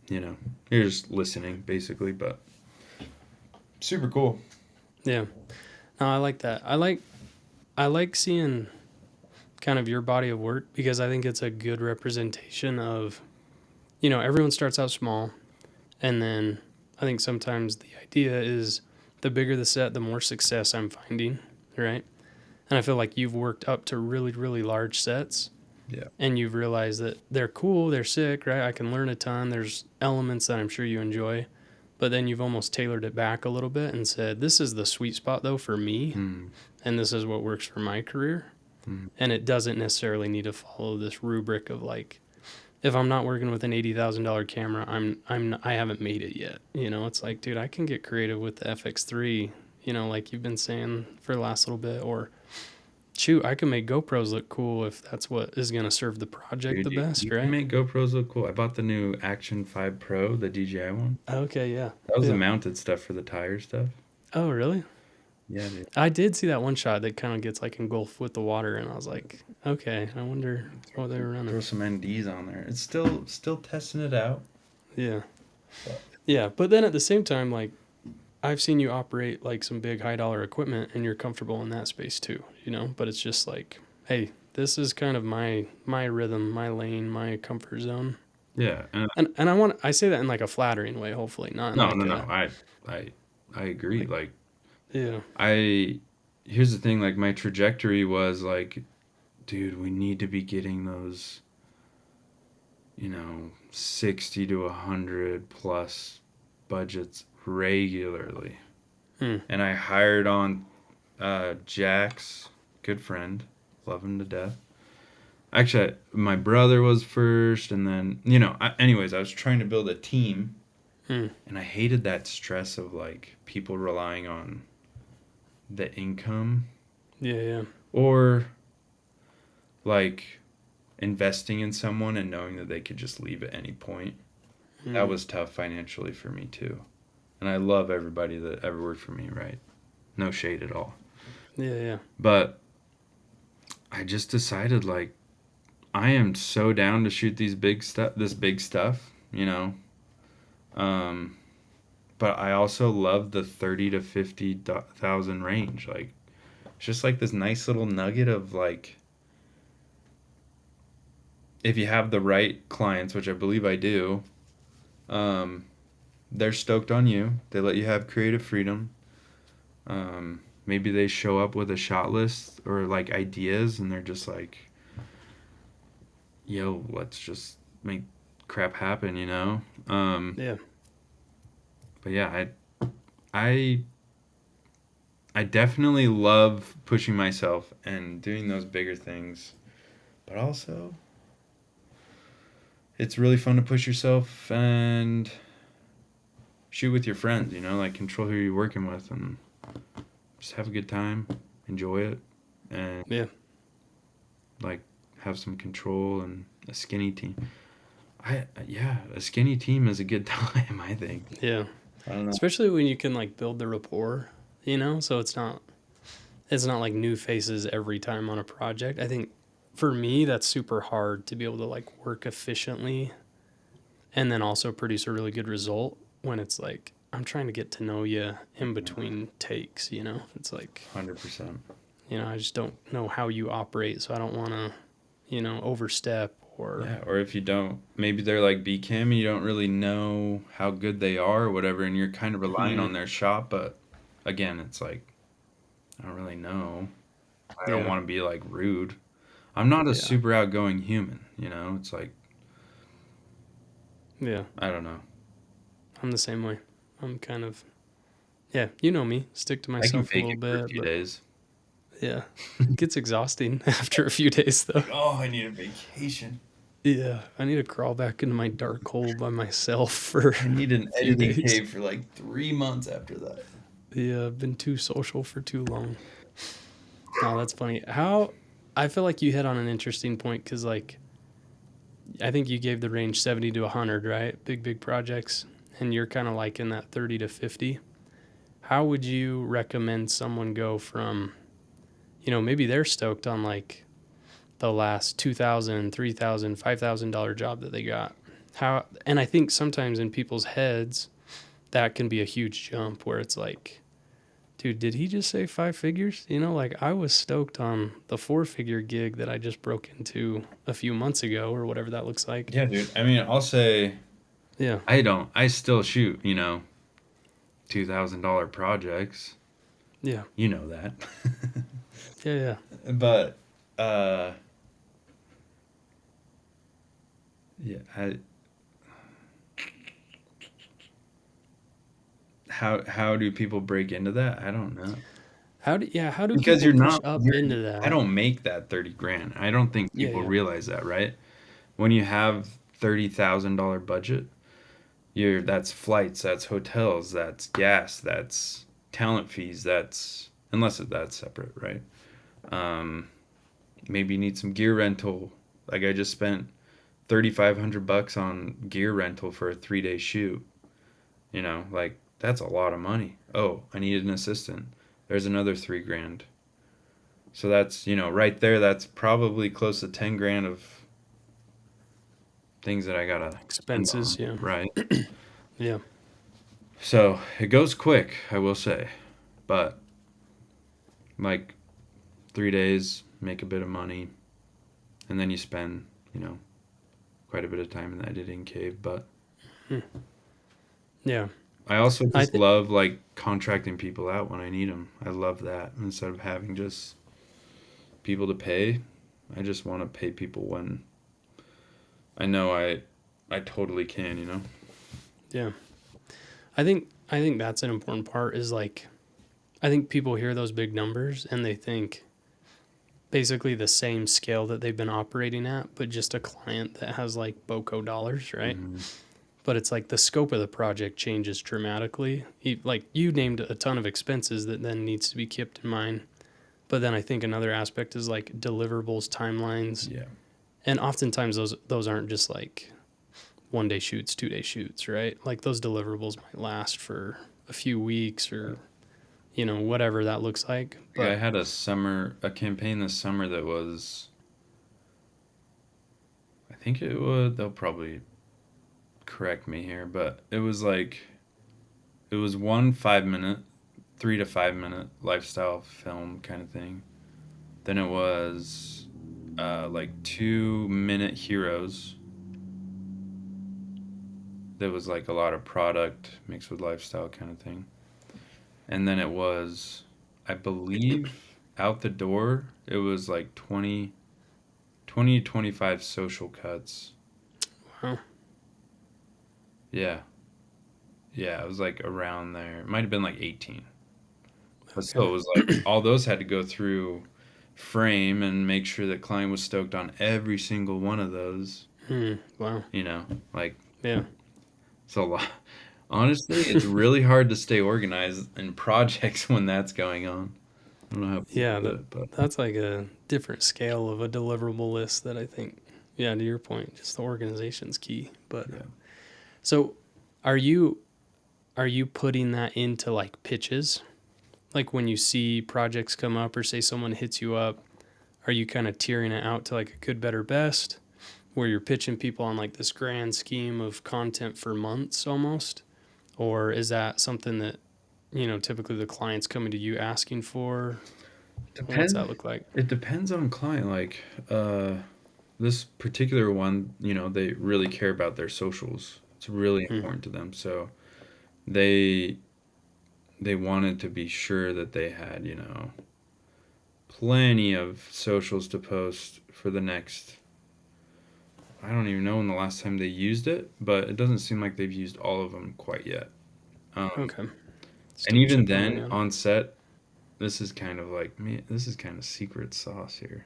you're just listening basically, but super cool. Yeah. No, I like that. I like seeing kind of your body of work because I think it's a good representation of, everyone starts out small, and then I think sometimes the idea is the bigger the set, the more success I'm finding, right? And I feel like you've worked up to really, really large sets, Yeah. and you've realized that they're cool, they're sick, right? I can learn a ton. There's elements that I'm sure you enjoy, but then you've almost tailored it back a little bit and said, this is the sweet spot though for me, Mm, and this is what works for my career. mm. And it doesn't necessarily need to follow this rubric of like, if I'm not working with an $80,000 camera, I haven't made it yet. It's like, dude, I can get creative with the FX3, like you've been saying for the last little bit, or shoot, I can make GoPros look cool if that's what is going to serve the project Dude, the best, you can right? make GoPros look cool. I bought the new Action 5 Pro, the DJI one. Okay, yeah. That was the Yeah. mounted stuff for the tire stuff. Oh, really? Yeah, dude. I did see that one shot that kind of gets like engulfed with the water, and I was like, okay, I wonder what they were Throw running. some NDs on there. It's still testing it out. Yeah. But Yeah. But then at the same time, like, I've seen you operate like some big high dollar equipment and you're comfortable in that space too, but it's just like, hey, this is kind of my rhythm, my lane, my comfort zone. yeah, and And I say that in like a flattering way, hopefully, not in no, like no, no. a I agree. like Like yeah. I here's the thing, like my trajectory was like, dude, we need to be getting those, 60 to 100 plus budgets regularly. Hmm. And I hired on Jack's good friend, love him to death. Actually, my brother was first, and then anyways, I was trying to build a team, Hmm. and I hated that stress of like people relying on the income Yeah, yeah. or like investing in someone and knowing that they could just leave at any point. That Hmm. was tough financially for me too. And I love everybody that ever worked for me, right? No shade at all. Yeah, yeah. But I just decided like I am so down to shoot this big stuff, Um, but I also love the 30 to 50,000 range. Like it's just like this nice little nugget of like if you have the right clients, which I believe I do, um, they're stoked on you. They let you have creative freedom. Maybe they show up with a shot list or like ideas, and they're just like, "Yo, let's just make crap happen." Yeah. But yeah, I I definitely love pushing myself and doing those bigger things, but also it's really fun to push yourself and shoot with your friends. Like control who you're working with and just have a good time, enjoy it, and Yeah. like have some control and a skinny team. Yeah, a skinny team is a good time. I think. Yeah. I don't know. Especially when you can like build the rapport, so it's not like new faces every time on a project. I think for me that's super hard to be able to like work efficiently and then also produce a really good result when it's like I'm trying to get to know you in between takes. It's like, 100%. I just don't know how you operate, so I don't want to, overstep or Yeah, or if you don't, maybe they're like BCAM and you don't really know how good they are or whatever, and you're kind of relying hmm, on their shot. But again, it's like, I don't really know. I don't yeah, want to be like rude. I'm not a yeah, super outgoing human, It's like, Yeah. I don't know. I'm the same way. I'm kind of, yeah, you know me, stick to I can myself a fake little it for a bit, few but days. yeah, it gets exhausting after a few days though. Like, oh, I need a vacation. Yeah, I need to crawl back into my dark hole by myself for I need an a few editing days. cave for like 3 months after that. Yeah, I've been too social for too long. No, that's funny. How I feel like you hit on an interesting point because, like, I think you gave the range 70 to 100, right? Big projects. And you're kind of like in that 30 to 50. How would you recommend someone go from, maybe they're stoked on like the last $2,000, $3,000, $5,000 job that they got? How, and I think sometimes in people's heads, that can be a huge jump where it's like, dude, did he just say 5 figures? Like I was stoked on the 4-figure gig that I just broke into a few months ago or whatever that looks like. Yeah, dude. I mean, I'll say Yeah. I still shoot, $2,000 projects. Yeah. You know that. Yeah. Yeah. But uh yeah, how do people break into that? I don't know. How do Because people you're push not up you're into I that? don't make that 30 grand. I don't think Yeah. people Yeah. realize that, right? When you have $30,000 budget, that's flights, that's hotels, that's gas, that's talent fees, that's that's separate, right? Um, Maybe you need some gear rental. Like I just spent $3,500 on gear rental for a 3-day shoot. Like that's a lot of money. Oh, I needed an assistant. There's another 3 grand. So that's right there. That's probably close to 10 grand of things that I gotta spend Expenses. on, Yeah. right? Yeah. So it goes quick, I will say, but like 3 days, make a bit of money, and then you spend quite a bit of time in the editing cave. But Hmm. Yeah. I also I just think. love like contracting people out when I need them. I love that instead of having just people to pay. I just want to pay people when I know I totally can. Yeah. I think that's an important part is like I think people hear those big numbers and they think basically the same scale that they've been operating at, but just a client that has like BOCO dollars, right? Hmm. But it's like the scope of the project changes dramatically. Like you named a ton of expenses that then needs to be kept in mind. But then I think another aspect is like deliverables, timelines, Yeah. and oftentimes those aren't just like 1-day shoots, 2-day shoots, right? Like those deliverables might last for a few weeks or whatever that looks like. Like I But had a campaign this summer that was, I think it would, they'll probably correct me here, but it was one 5 minute, 3 to 5 minute lifestyle film kind of thing. Then it was like 2 minute heroes. There was like a lot of product mixed with lifestyle kind of thing. And then it was, I believe, out the door, it was like 20 to 25 social cuts. wow, Yeah. Yeah, it was like around there. It might have been like 18. But still, okay, it was like all those had to go through frame and make sure that client was stoked on every single one of those. wow, You know, like yeah, it's a lot. Honestly, it's really hard to stay organized in projects when that's going on. I don't know how people yeah. do it, but That's like a different scale of a deliverable list that I think, yeah, to your point, just the organization's key. But yeah. so, are you putting that into like pitches? Like when you see projects come up or say someone hits you up, are you kind of tiering it out to like a good, better, best, where you're pitching people on like this grand scheme of content for months almost? Or is that something that, typically the client's coming to you asking for? What's Depends. that look like? It depends on client. Like this particular one, they really care about their socials. It's really Hmm. important to them. So they they wanted to be sure that they had, plenty of socials to post for the next I don't even know when the last time they used it, but it doesn't seem like they've used all of them quite yet. Okay. And Still even chipping away then, on on set, this is kind of like me. This is kind of secret sauce here.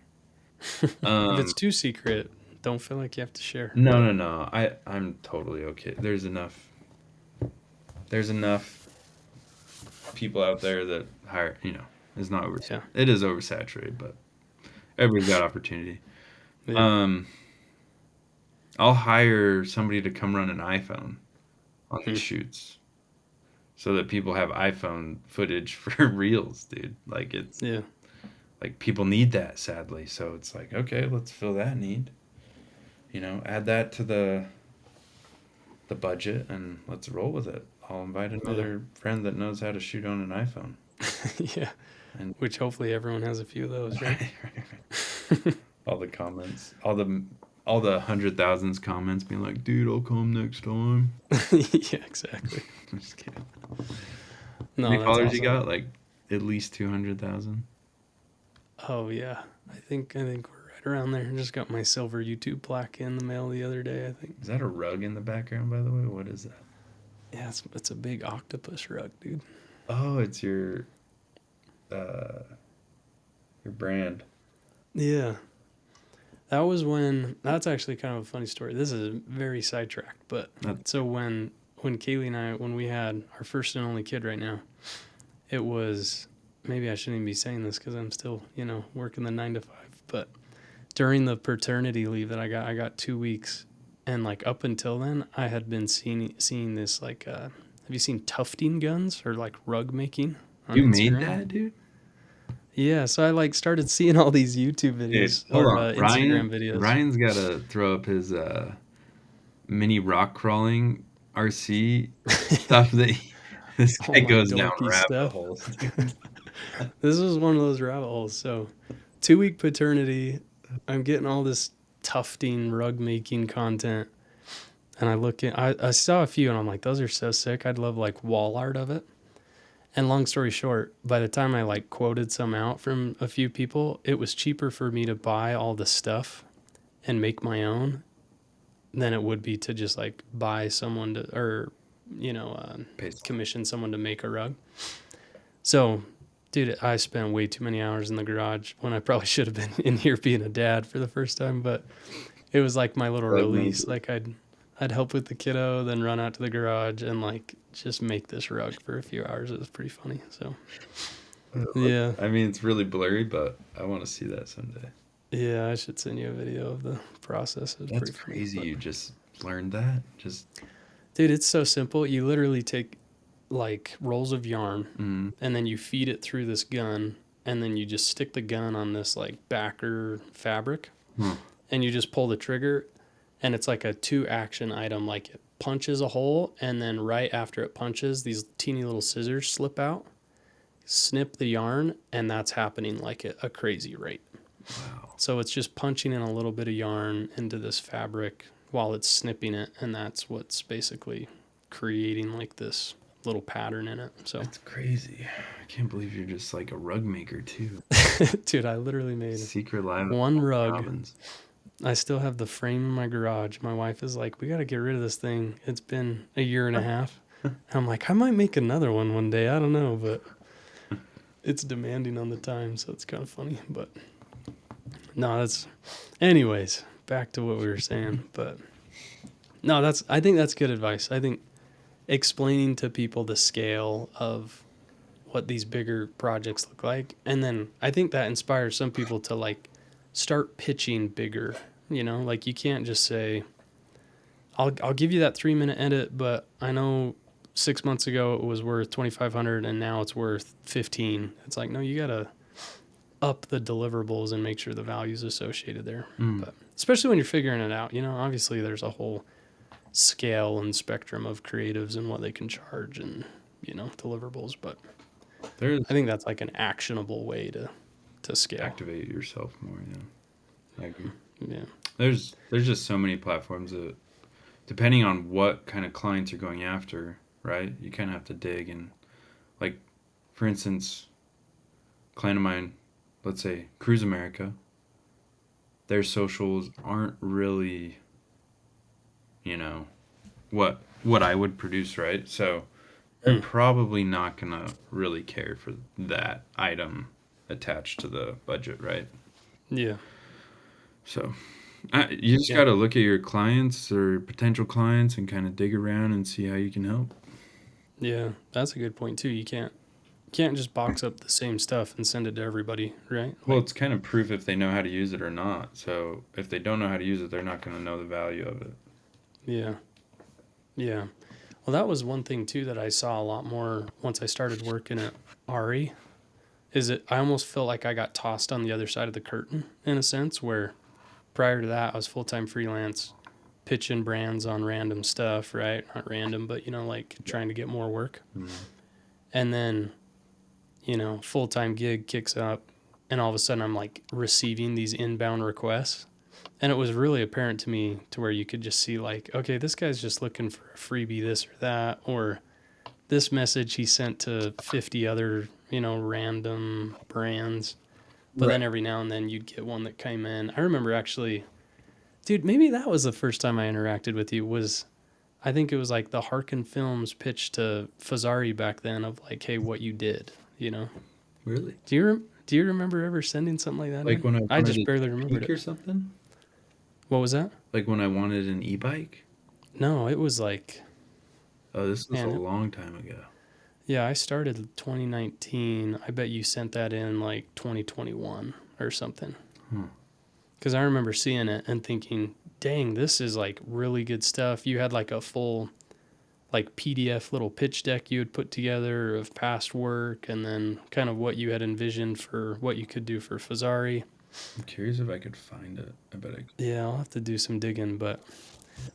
it. If it's Um, too secret, don't feel like you have to share. no, But no, no. I'm totally okay. There's enough. There's enough people out there that hire. It's not over. yeah. It is oversaturated, but everybody's got opportunity. Yeah. Um, I'll hire somebody to come run an iPhone on these Hmm. shoots so that people have iPhone footage for reels, dude. Like it's Yeah. like people need that sadly. So it's like, okay, let's fill that need. Add that to the budget and let's roll with it. I'll invite Yeah. another friend that knows how to shoot on an iPhone. Yeah. And Which hopefully everyone has a few of those, right? all the comments, all the 100,000s comments being like, dude, I'll come next time. Yeah, exactly. I'm just kidding. How No, many that's followers you awesome. got? Like at least 200,000. Oh yeah. I think we're right around there. Just got my silver YouTube plaque in the mail the other day, I think. Is that a rug in the background, by the way? What is that? Yeah, it's a big octopus rug, dude. Oh, it's uh your brand. Yeah. That's actually kind of a funny story. This is very sidetracked, but That's so when Kaylee and I when we had our first and only kid right now, it was maybe I shouldn't even be saying this because I'm still, working the 9 to 5, but during the paternity leave that I got 2 weeks, and like up until then, I had been seeing this like, have you seen tufting guns or like rug making on you made Instagram? that, dude? Yeah, so I like started seeing all these YouTube Dude, videos hold or on. Instagram videos. Ryan's got to throw up his mini rock crawling RC stuff that this All guy my goes down dorky rabbit stuff. holes, dude. This was one of those rabbit holes. So, 2 week paternity, I'm getting all this tufting rug making content, and I saw a few, and I'm like, those are so sick. I'd love like wall art of it. And long story short, by the time I like quoted some out from a few people, it was cheaper for me to buy all the stuff and make my own than it would be to just like buy someone to or Paste. commission someone to make a rug. So, dude, I spent way too many hours in the garage when I probably should have been in here being a dad for the first time. But it was like my little Rug release. maker. Like I'd help with the kiddo, then run out to the garage and like just make this rug for a few hours. It was pretty funny. So yeah, I mean, it's really blurry, but I want to see that someday. yeah, I should send you a video of the process. It was That's pretty funny. crazy. But You just learned that. Just dude, it's so simple. You literally take like rolls of yarn and then you feed it through this gun, and then you just stick the gun on this like backer fabric, huh. and you just pull the trigger, and it's like a 2 action item. Like it punches a hole, and then right after it punches, these teeny little scissors slip out, snip the yarn, and that's happening like at a crazy rate. Wow. So it's just punching in a little bit of yarn into this fabric while it's snipping it, and that's what's basically creating like this little pattern in it. So That's crazy. I can't believe you're just like a rug maker too. dude, I literally made Secret live at one rug. Robbins. I still have the frame in my garage. My wife is like, we got to get rid of this thing. It's been a year and a half. And I'm like, I might make another one day. I don't know, but it's demanding on the time. So it's kind of funny. But no, anyways, back to what we were saying. But no, I think that's good advice. I think explaining to people the scale of what these bigger projects look like. And then I think that inspires some people to like start pitching bigger, like you can't just say, I'll give you that 3 minute edit, but I know 6 months ago it was worth 2,500 and now it's worth 15. It's like, no, you got to up the deliverables and make sure the value's associated there. But especially when you're figuring it out, obviously there's a whole scale and spectrum of creatives and what they can charge and, deliverables. But There's I think that's like an actionable way to scale. activate yourself more. Yeah, I agree. Yeah. There's just so many platforms that, depending on what kind of clients you're going after, right? You kind of have to dig and, like, for instance, a client of mine, let's say Cruise America, their socials aren't really you know, what I would produce, right? So they're probably not gonna really care for that item attached to the budget, right? Yeah. So you just Yeah. got to look at your clients or potential clients and kind of dig around and see how you can help. Yeah. That's a good point too. You can't just box up the same stuff and send it to everybody, right? Well, Like, it's kind of proof if they know how to use it or not. So if they don't know how to use it, they're not going to know the value of it. yeah. Yeah. Well, that was one thing too that I saw a lot more once I started working at Ari. Is it? I almost felt like I got tossed on the other side of the curtain in a sense, where prior to that I was full time freelance, pitching brands on random stuff, right? Not random, but like trying to get more work. Mm. And then, full time gig kicks up, and all of a sudden I'm like receiving these inbound requests. And it was really apparent to me to where you could just see, like, okay, this guy's just looking for a freebie, this or that, or this message he sent to 50 other, random brands. But then Right. every now and then you'd get one that came in. I remember actually, dude, maybe that was the first time I interacted with you was, I think it was like the Harkin Films pitch to Fazari back then of like, hey, what you did. Really? Do you remember ever sending something like that Like in? when I I wanted just an barely remembered e-bike it. or something? What was that? Like when I wanted an e-bike? No, it was like, Oh, this was a man, long time ago. yeah, I started 2019. I bet you sent that in like 2021 or something. Huh. Because I remember seeing it and thinking, dang, this is like really good stuff. You had like a full like PDF little pitch deck you had put together of past work and then kind of what you had envisioned for what you could do for Fazari. I'm curious if I could find it. I bet I could. Yeah, I'll have to do some digging, but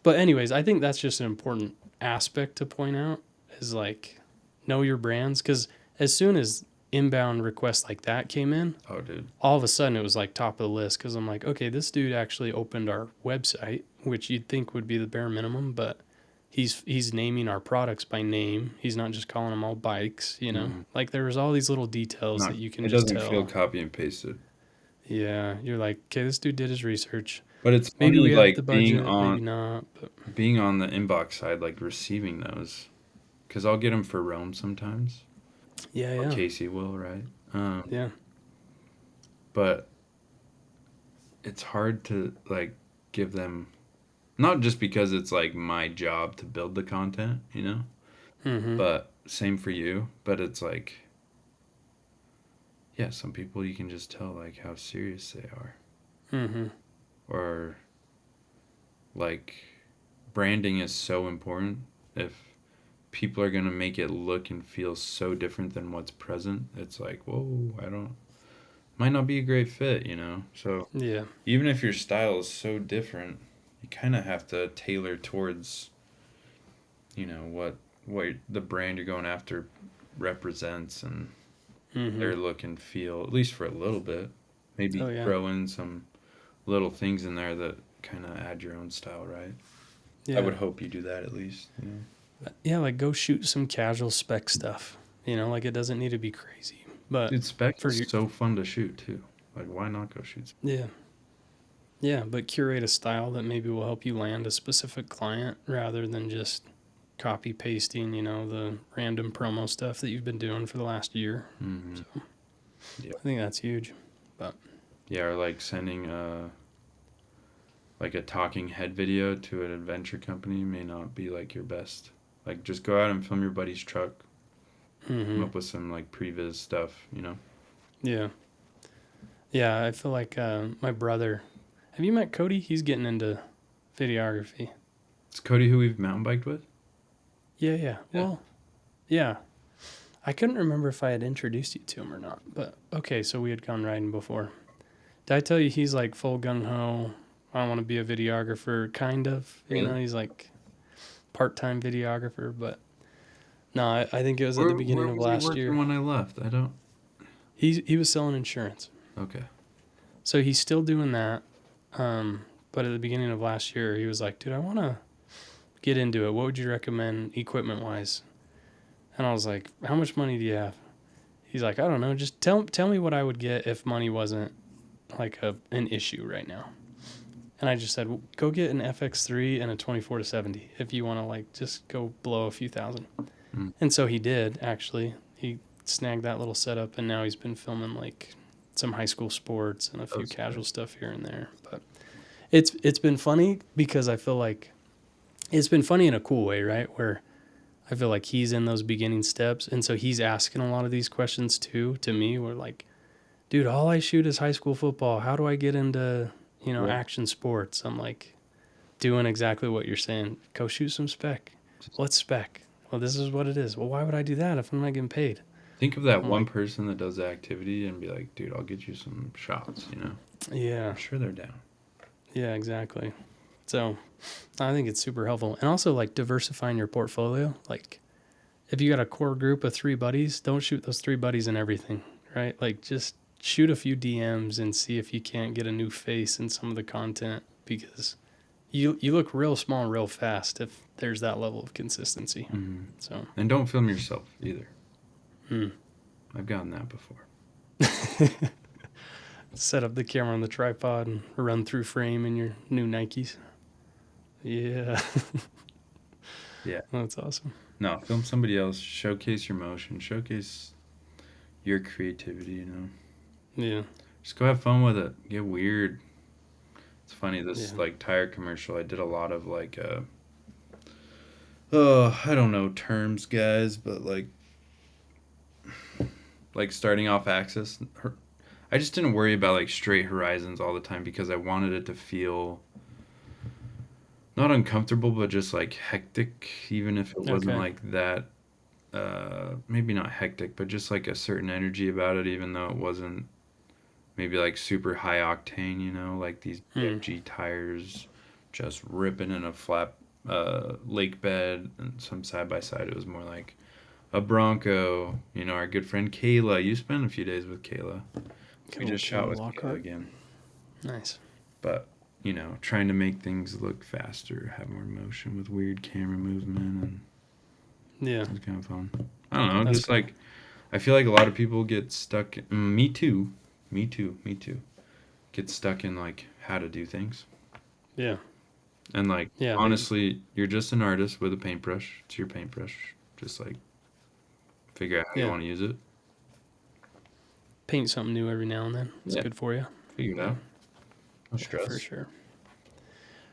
anyways, I think that's just an important aspect to point out is like know your brands, because as soon as inbound requests like that came in, Oh, dude. all of a sudden it was like top of the list because I'm like, okay, this dude actually opened our website, which you'd think would be the bare minimum, but he's naming our products by name. He's not just calling them all bikes. Mhm. Like there was all these little details Not. that you can It just doesn't feel tell. copy and pasted. Yeah, you're like, okay, this dude did his research. But it's Maybe funny, we have the like being budget, maybe on not, but the inbox side, like receiving those, because I'll get them for Rome sometimes, yeah, or yeah, Casey will, right? yeah. But it's hard to like give them, not just because it's like my job to build the content, Mm-hmm. but same for you. But it's like, yeah, some people you can just tell like how serious they are, Mm-hmm. or like branding is so important. If people are gonna make it look and feel so different than what's present, it's like, whoa, I don't, might not be a great fit. So Yeah. even if your style is so different, you kind of have to tailor towards, what the brand you're going after represents and Mm-hmm. their look and feel, at least for a little bit. Maybe Oh yeah. throw in some little things in there that kind of add your own style, right? I Yeah. would hope you do that at least. Yeah, like go shoot some casual spec stuff. Like it doesn't need to be crazy. But Dude, Spec for is your so fun to shoot too. Like, why not go shoot? yeah. Yeah, but curate a style that maybe will help you land a specific client rather than just copy pasting, the random promo stuff that you've been doing for the last year. Mm-hmm. So Yeah. I think that's huge. But Yeah, or like sending like a talking head video to an adventure company may not be like your best. Like, just go out and film your buddy's truck, come mm-hmm. up with some like previs stuff. Yeah. Yeah, I feel like my brother. Have you met Cody? He's getting into videography. It's Cody who we've mountain biked with. Yeah, yeah. Yeah. Well, yeah. I couldn't remember if I had introduced you to him or not. But okay, so we had gone riding before. Did I tell you he's like full gung ho? I want to be a videographer, kind of. Really? He's like part-time videographer, but no, I think it was at the Where beginning of was he last working year. when I left? I don't. He was selling insurance, Okay. so he's still doing that. But at the beginning of last year, he was like, "Dude, I want to get into it. What would you recommend equipment-wise?" And I was like, "How much money do you have?" He's like, "I don't know. Just tell me what I would get if money wasn't like an issue right now." And I just said, "Well, go get an FX3 and a 24-70 if you want to like just go blow a few thousand." Mm. And so he did, actually. He snagged that little setup, and now he's been filming like some high school sports and a few casual stuff here and there. But it's been funny because I feel like it's been funny in a cool way, right? Where I feel like he's in those beginning steps, and so he's asking a lot of these questions too to me. We're like, dude, all I shoot is high school football. How do I get into, action sports? I'm like, doing exactly what you're saying. Go shoot some spec. What's spec? Well, this is what it is. Well, why would I do that if I'm not getting paid? Think of that I'm one like, person that does the activity and be like, dude, I'll get you some shots, yeah, I'm sure they're down. yeah, exactly. So I think it's super helpful. And also like diversifying your portfolio. Like if you got a core group of 3 buddies, don't shoot those 3 buddies in everything, right? Like just shoot a few DMs and see if you can't get a new face in some of the content, because you look real small real fast if there's that level of consistency. Mm-hmm. So And don't film yourself either. hmm. I've gotten that before. Set up the camera on the tripod and run through frame in your new Nikes. Yeah. Yeah. That's awesome. No, film somebody else. Showcase your motion. Showcase your creativity, Yeah. Just go have fun with it. Get weird. It's funny, this Yeah. like tire commercial, I did a lot of like oh, I don't know terms, guys, but like starting off axis. I just didn't worry about like straight horizons all the time because I wanted it to feel not uncomfortable, but just like hectic, even if it wasn't Okay. like that. Maybe not hectic, but just like a certain energy about it, even though it wasn't maybe like super high octane, like these BFG tires just ripping in a flat lake bed, and some side by side. It was more like a Bronco. Our good friend Kayla. You spent a few days with Kayla. We just shot with Kayla again. Nice. But trying to make things look faster, have more motion with weird camera movement, and yeah, it was kind of fun. I don't know, that's just cool. like I feel like a lot of people get stuck. Me too. Get stuck in like how to do things. Yeah. And like Yeah. honestly, you're just an artist with a paintbrush. It's your paintbrush. Just like figure out how you want to use it. Paint something new every now and then. It's good for you. Figure it out. No stress. For sure.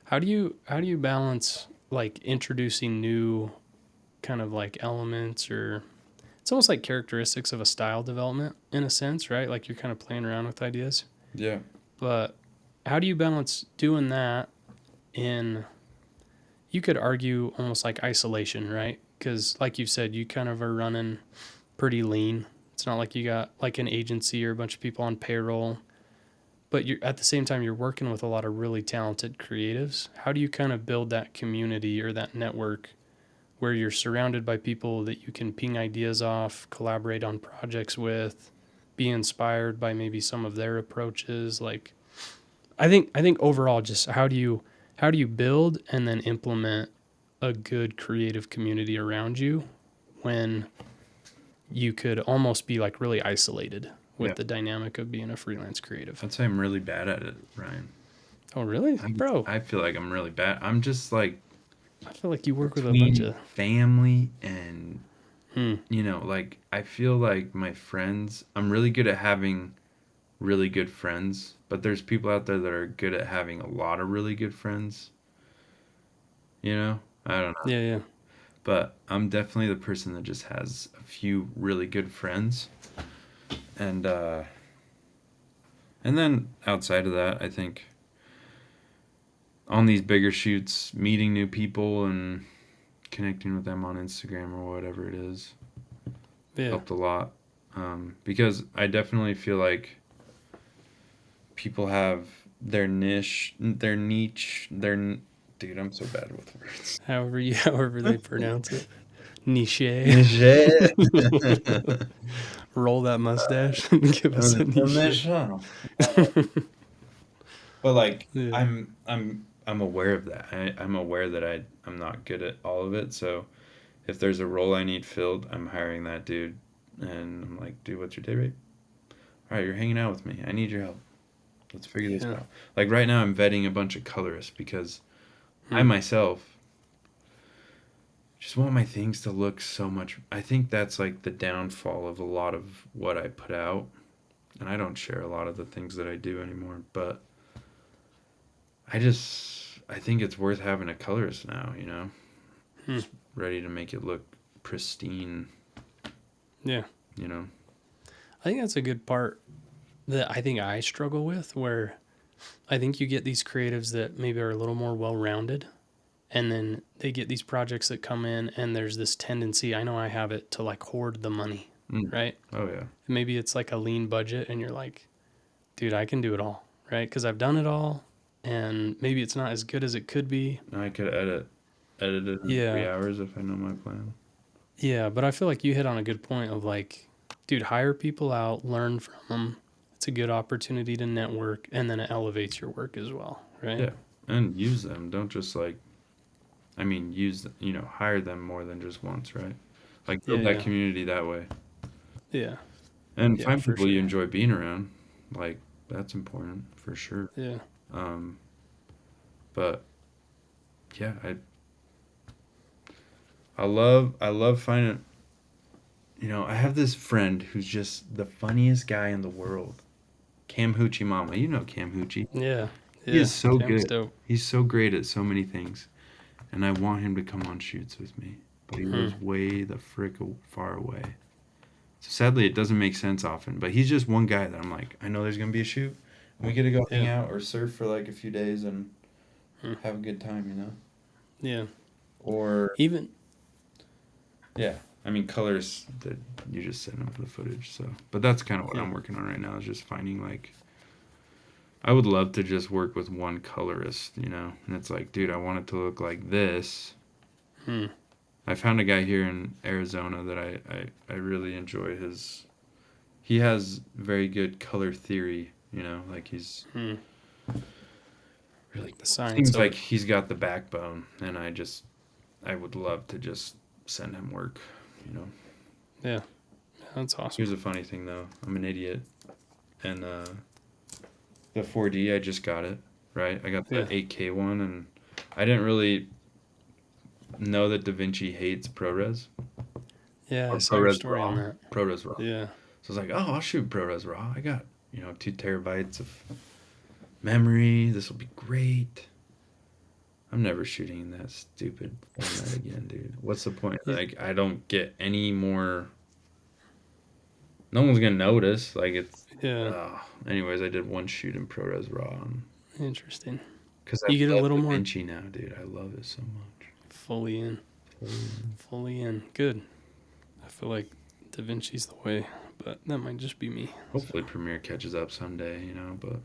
How do you balance like introducing new kind of like elements, or it's almost like characteristics of a style development in a sense, right? Like you're kind of playing around with ideas. Yeah. But how do you balance doing that in, you could argue almost like isolation, right? Because like you said, you kind of are running pretty lean. It's not like you got like an agency or a bunch of people on payroll, but you're at the same time you're working with a lot of really talented creatives. How do you kind of build that community or that network where you're surrounded by people that you can ping ideas off, collaborate on projects with, be inspired by maybe some of their approaches? Like I think overall, just how do you build and then implement a good creative community around you when you could almost be like really isolated with the dynamic of being a freelance creative? I'd say I'm really bad at it, Ryan. Oh, really? Bro, I feel like I'm really bad. I'm just like I feel like you work with a bunch between of... family and like I feel like my friends, I'm really good at having really good friends, but there's people out there that are good at having a lot of really good friends. I don't know. Yeah. But I'm definitely the person that just has a few really good friends. And then outside of that, I think on these bigger shoots, meeting new people and connecting with them on Instagram or whatever it is helped a lot. Because I definitely feel like people have their niche, dude, I'm so bad with words. However they pronounce it. Niche. Roll that mustache and give us a niche. But like Yeah. I'm aware of that. I'm aware that I'm not good at all of it. So if there's a role I need filled, I'm hiring that dude, and I'm like, dude, what's your day rate? All right, you're hanging out with me. I need your help. Let's figure this Yeah. out. Like right now I'm vetting a bunch of colorists because I Hmm. myself just want my things to look so much. I think that's like the downfall of a lot of what I put out. And I don't share a lot of the things that I do anymore, but I think it's worth having a colorist now, you know? Hmm. Just ready to make it look pristine, Yeah. you know? I think that's a good part that I think I struggle with, where I think you get these creatives that maybe are a little more well-rounded, and then they get these projects that come in and there's this tendency, I know I have it, to like hoard the money, Mm. right? Oh yeah. Maybe it's like a lean budget and you're like, dude, I can do it all, right? Because I've done it all, and maybe it's not as good as it could be. I could edit it in Yeah. 3 hours if I know my plan. Yeah, but I feel like you hit on a good point of like, dude, hire people out, learn from them. It's a good opportunity to network, and then it elevates your work as well, right? Yeah, and use them. Don't just like, I mean, hire them more than just once, right? Like Yeah, build that yeah, community that way, yeah, and yeah, find for people you sure. enjoy being around. Like that's important for sure. Yeah, Um, but yeah, I love finding. I have this friend who's just the funniest guy in the world. Cam Hoochie Mama. You know Cam Hoochie. yeah, He yeah. is so Cam's good. dope. He's so great at so many things. And I want him to come on shoots with me. But he Hmm. lives way the frick far away. So sadly, it doesn't make sense often. But he's just one guy that I'm like, I know there's going to be a shoot. We get to go hang Yeah, out or surf for like a few days and hmm. have a good time, Yeah. Or, Even yeah. I mean, colors that you just send them for the footage. So, but that's kind of what yeah, I'm working on right now is just finding like, I would love to just work with one colorist. And it's like, dude, I want it to look like this. hmm. I found a guy here in Arizona that I really enjoy he has very good color theory, like he's Hmm. really Like the science seems of like it. he's got the backbone and I would love to just send him work. Yeah, that's awesome. Here's a funny thing though. I'm an idiot and the 4D I just got it, right? I got the Yeah, 8K one and I didn't really know that DaVinci hates ProRes yeah. I or saw your ProRes story on RAW. that. ProRes RAW. Yeah, So I was like, oh, I'll shoot ProRes RAW. I got, 2 terabytes of memory. This will be great. I'm never shooting in that stupid format again, dude. What's the point? yeah, Like, I don't get any more. No one's gonna notice. Like, it's. yeah. Anyways, I did one shoot in ProRes RAW Interesting. because I You get a love little more DaVinci now, dude. I love it so much. fully in, Totally. fully in. Good. I feel like Da Vinci's the way, but that might just be me. Hopefully, So, Premiere catches up someday. But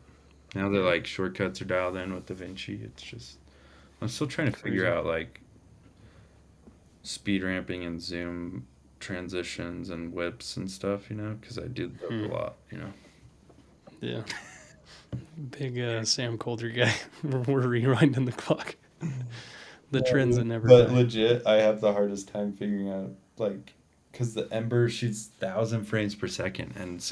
now that yeah, like shortcuts are dialed in with DaVinci, it's just. I'm still trying to figure crazy. out like speed ramping and zoom transitions and whips and stuff, because I do those Hmm. a lot. Yeah. Big Sam Coulter guy. We're rewinding the clock. The Yeah, trends that dude. never But die. legit, I have the hardest time figuring out like because the Ember shoots 1,000 frames per second, and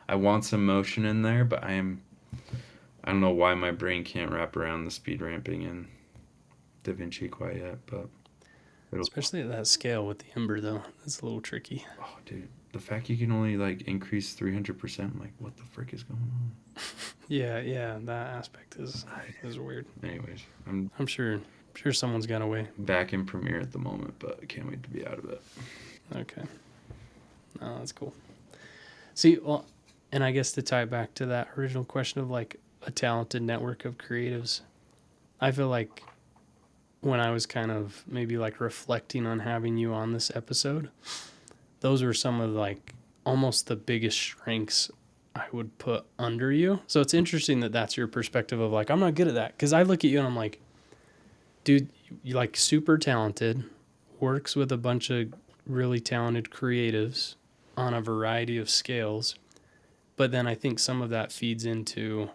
I want some motion in there, but I don't know why my brain can't wrap around the speed ramping in DaVinci quite yet, but it'll. Especially at that scale with the Ember, though. That's a little tricky. Oh, dude, the fact you can only like increase 300%, I'm like, what the frick is going on? Yeah, yeah, that aspect is weird. Anyways, I'm I'm sure someone's got a way. back in Premiere at the moment, but I can't wait to be out of it. Okay. No, that's cool. See, well, and I guess to tie it back to that original question of like a talented network of creatives, I feel like when I was kind of maybe like reflecting on having you on this episode, those were some of like almost the biggest strengths I would put under you. So it's interesting that that's your perspective of like, I'm not good at that. Cause I look at you and I'm like, dude, you're like super talented, works with a bunch of really talented creatives on a variety of scales. But then I think some of that feeds into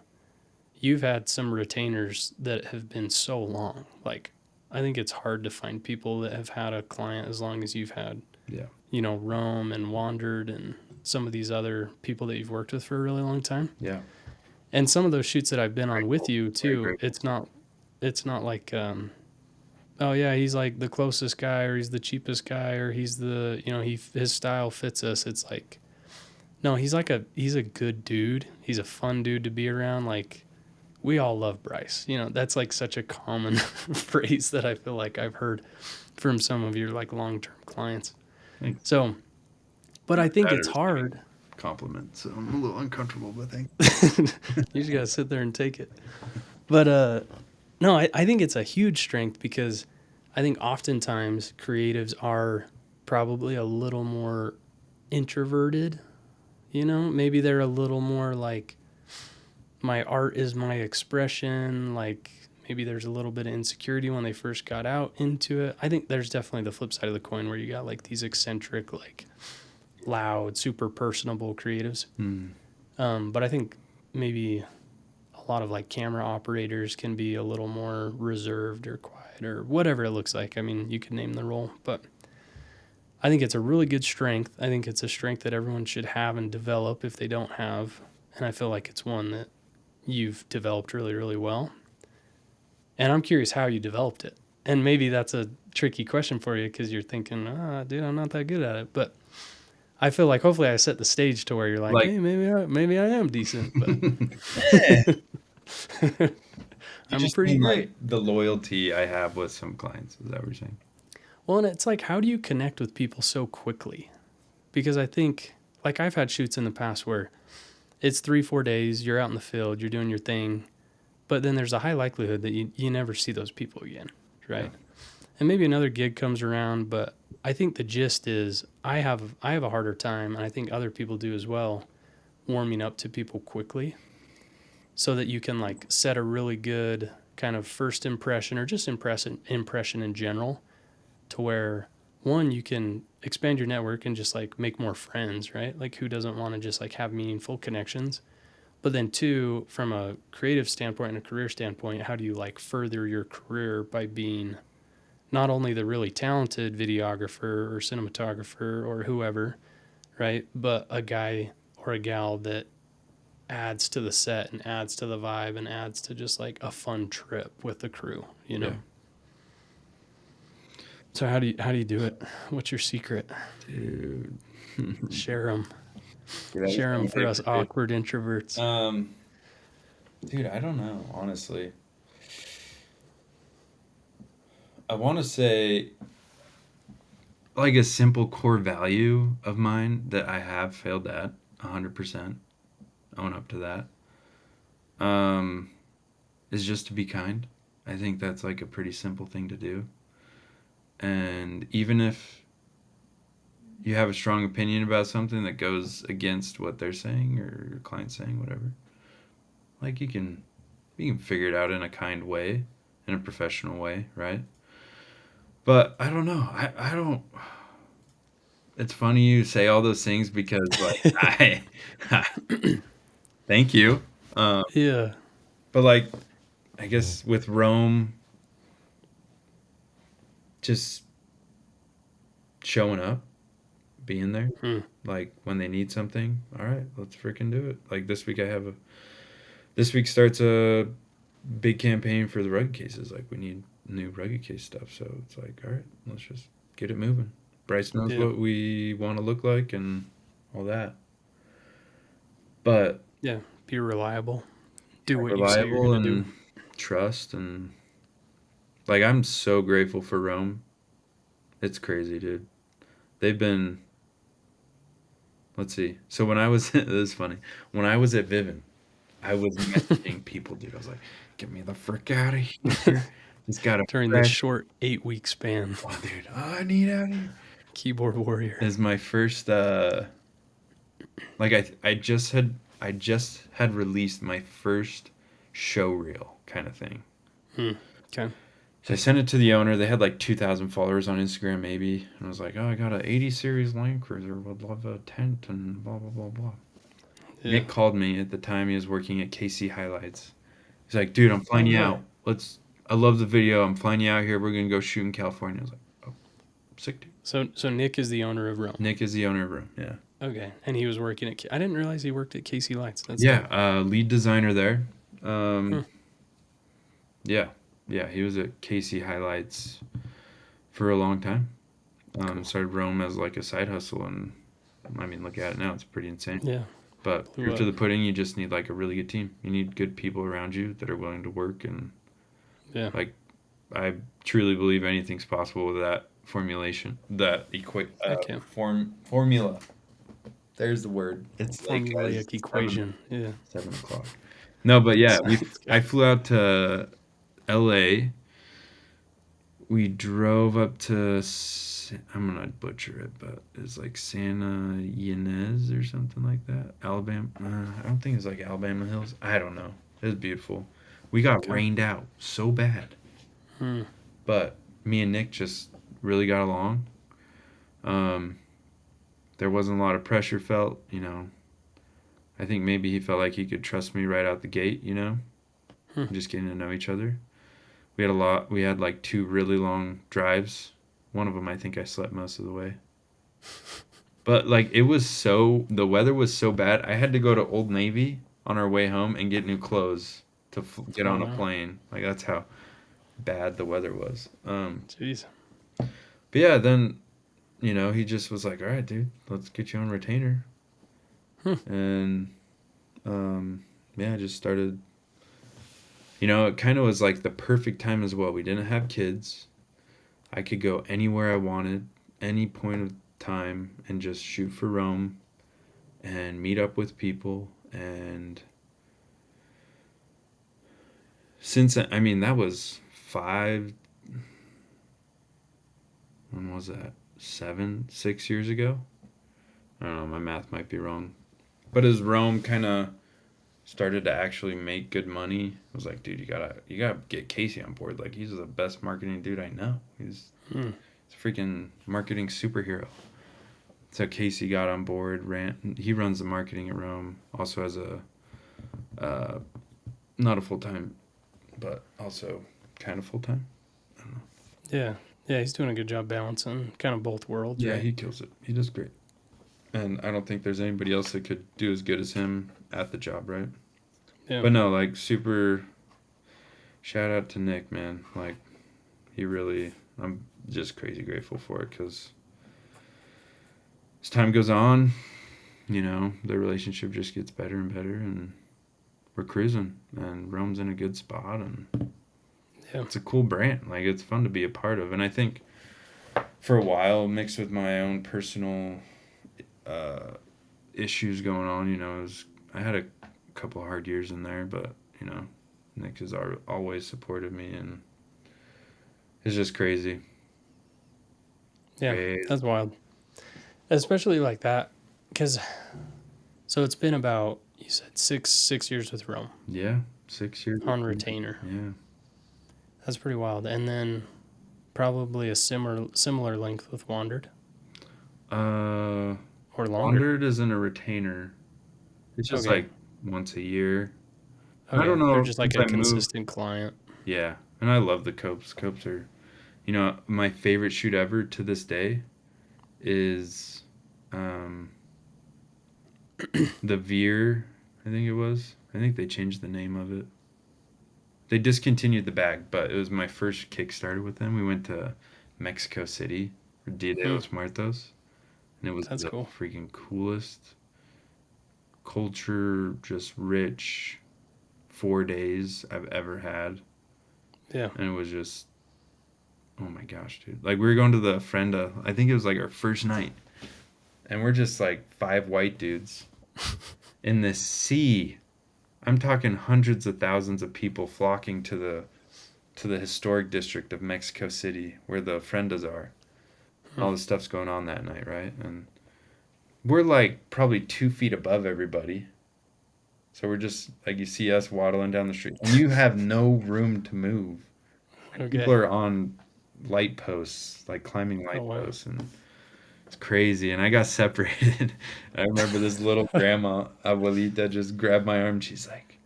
you've had some retainers that have been so long. Like, I think it's hard to find people that have had a client as long as you've had, Yeah. Roam and Wandered and some of these other people that you've worked with for a really long time. Yeah. And some of those shoots that I've been on with you Very too, grateful. it's not like, oh yeah, he's like the closest guy, or he's the cheapest guy, or he's the, his style fits us. It's like, no, he's a good dude. He's a fun dude to be around. Like, we all love Bryce. That's like such a common phrase that I feel like I've heard from some of your like long-term clients. Thanks. So, but I think That it's is hard. compliment, so I'm a little uncomfortable, but thank You just gotta sit there and take it. But no, I think it's a huge strength, because I think oftentimes creatives are probably a little more introverted. Maybe they're a little more like, my art is my expression. Like, maybe there's a little bit of insecurity when they first got out into it. I think there's definitely the flip side of the coin, where you got like these eccentric, like loud, super personable creatives. But I think maybe a lot of like camera operators can be a little more reserved or quiet, or whatever it looks like. I mean, you could name the role, but I think it's a really good strength. I think it's a strength that everyone should have and develop if they don't have. And I feel like it's one that you've developed really, really well. And I'm curious how you developed it. And maybe that's a tricky question for you, because you're thinking, dude, I'm not that good at it. But I feel like hopefully I set the stage to where you're like, hey, maybe I am decent, but I'm pretty great. Like the loyalty I have with some clients. Is that what you're saying? Well, and it's like, how do you connect with people so quickly? Because I think, like, I've had shoots in the past where it's 3-4 days, you're out in the field, you're doing your thing, but then there's a high likelihood that you never see those people again, right? Yeah. And maybe another gig comes around, but I think the gist is I have a harder time, and I think other people do as well, warming up to people quickly, so that you can like set a really good kind of first impression, or just impression in general, to where, one, you can expand your network and just like make more friends, right? Like, who doesn't want to just like have meaningful connections? But then two, from a creative standpoint and a career standpoint, how do you like further your career by being not only the really talented videographer or cinematographer or whoever, right? But a guy or a gal that adds to the set and adds to the vibe and adds to just like a fun trip with the crew, Yeah. So how do you do it? What's your secret? Dude. Share them. Dude, Share them for us awkward introverts. Dude, I don't know, honestly. I want to say, like, a simple core value of mine that I have failed at 100%, own up to that, is just to be kind. I think that's like a pretty simple thing to do. And even if you have a strong opinion about something that goes against what they're saying or your client's saying, whatever, like, you can figure it out in a kind way, in a professional way, right? But I don't know. I don't. It's funny you say all those things, because like thank you. Yeah. But like, I guess with Rome, just showing up, being there, like when they need something. All right, let's freaking do it. Like this week, this week starts a big campaign for the rugged cases. Like, we need new rugged case stuff, so it's like, all right, let's just get it moving. Bryce knows what we want to look like and all that. But yeah, be reliable. Do what you say you're reliable gonna and do. trust, and like, I'm so grateful for Rome. It's crazy, dude. They've been. Let's see. So when I was, this is funny. When I was at Vivint, I was messaging people, dude. I was like, "Get me the frick out of here! Just got a During this short 8-week span. Oh, dude, I need out of here." Keyboard warrior. Is my first. Like, I just had released my first show reel kind of thing. Okay. So I sent it to the owner. They had like 2,000 followers on Instagram, maybe. And I was like, "Oh, I got a 80 series Land Cruiser. Would love a tent and blah, blah, blah, blah." Yeah. Nick called me at the time. He was working at KC Highlights. He's like, "Dude, I'm flying you out. I love the video. I'm flying you out here. We're going to go shoot in California." I was like, "Oh, sick, dude." So Nick is the owner of Rome. Nick is the owner of Rome, yeah. Okay. And he was working at, I didn't realize he worked at Casey Lights. That's Yeah, dope. lead designer there. Hmm. Yeah, yeah, he was at Casey Highlights for a long time. Cool. Started Rome as like a side hustle, and I mean, look at it now; it's pretty insane. Yeah. But Blew proof to up. the pudding, you just need like a really good team. You need good people around you that are willing to work, and Yeah. like I truly believe anything's possible with that formulation, that Heck yeah. formula. There's the word. It's like Formulaic equation. Yeah. 7 o'clock. No, but yeah, Science I guy. flew out to L.A. We drove up to I'm gonna butcher it, but it's like Santa Ynez or something like that. Alabama. I don't think it's like Alabama Hills. I don't know. It was beautiful. We got Okay. rained out so bad, Hmm. but me and Nick just really got along. Um, there wasn't a lot of pressure felt. I think maybe he felt like he could trust me right out the gate. Hmm. Just getting to know each other. We had like 2 really long drives. One of them I think I slept most of the way. But like the weather was so bad. I had to go to Old Navy on our way home and get new clothes to get Oh on a no. plane. Like that's how bad the weather was. Jeez. But yeah, then he just was like, "All right, dude, let's get you on retainer." Hmm. And yeah, I just started. It kind of was like the perfect time as well. We didn't have kids. I could go anywhere I wanted, any point of time, and just shoot for Rome and meet up with people. And I mean, that was when was that? 6 years ago? I don't know, my math might be wrong. But as Rome kind of started to actually make good money, I was like, dude, you gotta get Casey on board. Like, he's the best marketing dude I know. Hmm. He's a freaking marketing superhero. So Casey got on board. He runs the marketing at Rome. Also has uh, not a full time, but also kind of full time. I don't know. Yeah. Yeah. He's doing a good job balancing kind of both worlds, Yeah, right? he kills it. He does great. And I don't think there's anybody else that could do as good as him at the job, right? Yeah. But no, like super shout out to Nick, man. Like he really, I'm just crazy grateful for it because as time goes on, the relationship just gets better and better, and we're cruising, and Rome's in a good spot, and Yeah. it's a cool brand. Like it's fun to be a part of, and I think for a while, mixed with my own personal uh, issues going on, I had a couple hard years in there, but Nick has always supported me, and it's just crazy. Yeah. Crazy. That's wild. Especially like that. Because, so it's been about, you said six years with Rome Yeah, 6 years. on retainer. Yeah. That's pretty wild. And then probably a similar length with Wandered Uh, or longer. Wandered isn't a retainer. It's just Okay. like once a year. I don't Okay. They're know just like since a I moved. consistent client. Yeah, and I love the Copes. Copes are, my favorite shoot ever to this day is um, the Veer. I think it was. I think they changed the name of it. They discontinued the bag, but it was my first Kickstarter with them. We went to Mexico City for Dia de Hmm. los Muertos, and it was That's the cool. freaking coolest culture, just rich 4 days I've ever had, Yeah. and it was just oh my gosh, dude! Like we were going to the Frenda. I think it was like our first night, and we're just like 5 white dudes in this sea. I'm talking hundreds of thousands of people flocking to the historic district of Mexico City where the Frendas are. Hmm. All the stuff's going on that night, right? And we're like probably 2 feet above everybody. So we're just like you see us waddling down the street, and you have no room to move. Like, people Okay. are on light posts, like climbing Oh, light wow. posts, and it's crazy. And I got separated. I remember this little grandma, abuelita, just grabbed my arm. She's like,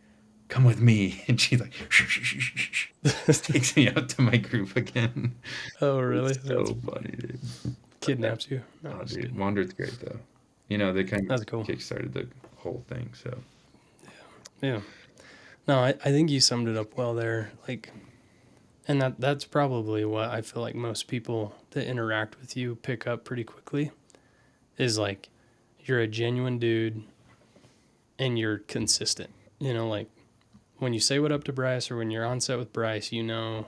"Come with me," and she's like, just takes me out to my group again. Oh, It really? was That's so funny, dude. But yeah, kidnaps you. No, oh, just dude, kidding. Wandered's great though. You know, they kind That's of cool. kickstarted the whole thing. So Yeah. No, I think you summed it up well there. Like, and that's probably what I feel like most people that interact with you pick up pretty quickly is like you're a genuine dude and you're consistent. You know, like when you say what up to Bryce or when you're on set with Bryce, you know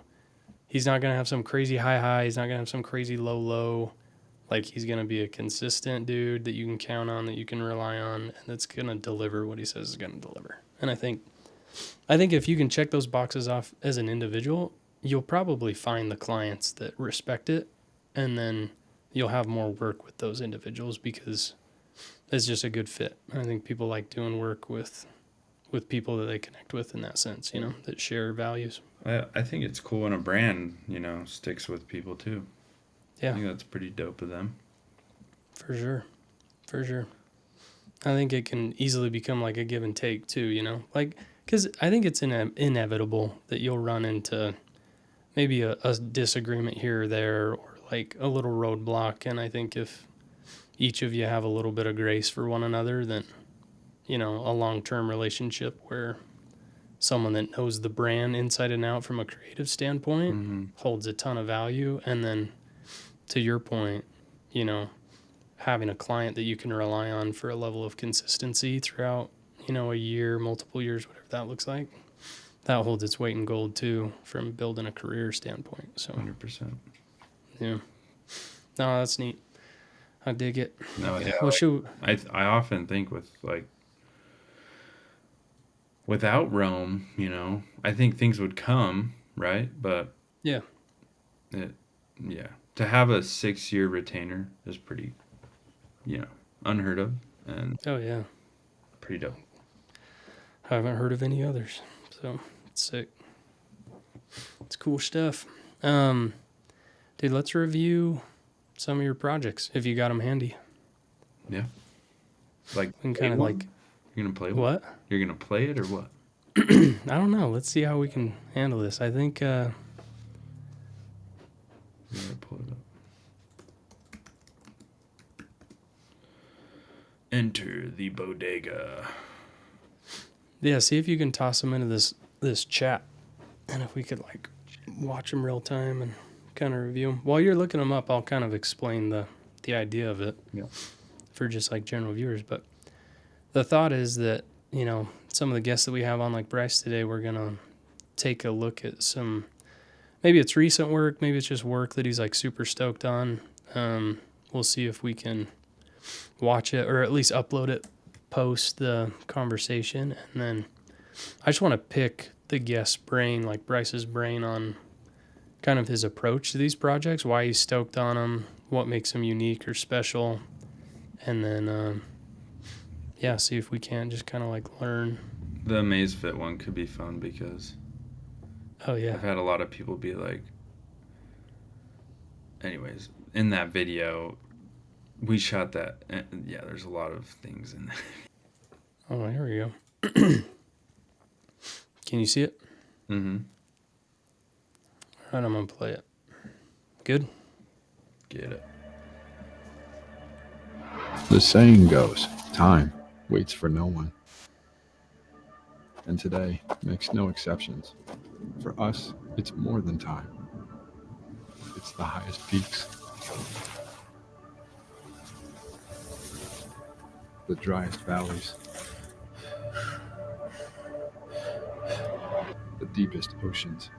he's not going to have some crazy high, he's not going to have some crazy low. Like he's going to be a consistent dude that you can count on, that you can rely on, and that's going to deliver what he says is going to deliver. And I think if you can check those boxes off as an individual, you'll probably find the clients that respect it, and then you'll have more work with those individuals because it's just a good fit. I think people like doing work with people that they connect with in that sense, you know, that share values. I think it's cool when a brand, you know, sticks with people too. Yeah. I think that's pretty dope of them. For sure. I think it can easily become like a give and take too, you know, like, because I think it's inevitable that you'll run into maybe a disagreement here or there, or like a little roadblock. And I think if each of you have a little bit of grace for one another, then, you know, a long-term relationship where someone that knows the brand inside and out from a creative standpoint holds a ton of value. And then to your point, you know, having a client that you can rely on for a level of consistency throughout, you know, a year, multiple years, whatever that looks like, that holds its weight in gold too from building a career standpoint. So 100%. yeah. No, that's neat. I dig it. No, yeah. Well, shoot. I often think with like without Rome, you know, I think things would come, right? But Yeah. yeah, to have a 6-year retainer is pretty, you know, unheard of and Oh, yeah. pretty dope. I haven't heard of any others. So it's sick. It's cool stuff. Dude, let's review some of your projects if you got them handy. Yeah. Like, We can kind of like, you're gonna play what? You're gonna play it or what? I don't know. Let's see how we can handle this. I think, You're gonna pull it up. Enter the bodega. yeah, see if you can toss them into this chat. And if we could like watch them real time and kind of review them. While you're looking them up, I'll kind of explain the idea of it for just like general viewers. But the thought is that, you know, some of the guests that we have on like Bryce today, we're going to take a look at some, maybe it's recent work, maybe it's just work that he's like super stoked on. We'll see if we can watch it or at least upload it post the conversation. And then I just want to pick the guest's brain, like Bryce's brain, on kind of his approach to these projects, why he's stoked on them, what makes them unique or special. And then, see if we can just kind of like learn. The Maze Fit one could be fun because I've had a lot of people be like, anyways, in that video, we shot that. And yeah, there's a lot of things in there. Oh, here we go. Can you see it? Mm-hmm. All right, I'm going to play it. Good? Get it. The saying goes, time waits for no one. And today makes no exceptions. For us, it's more than time. It's the highest peaks, the driest valleys, the deepest oceans.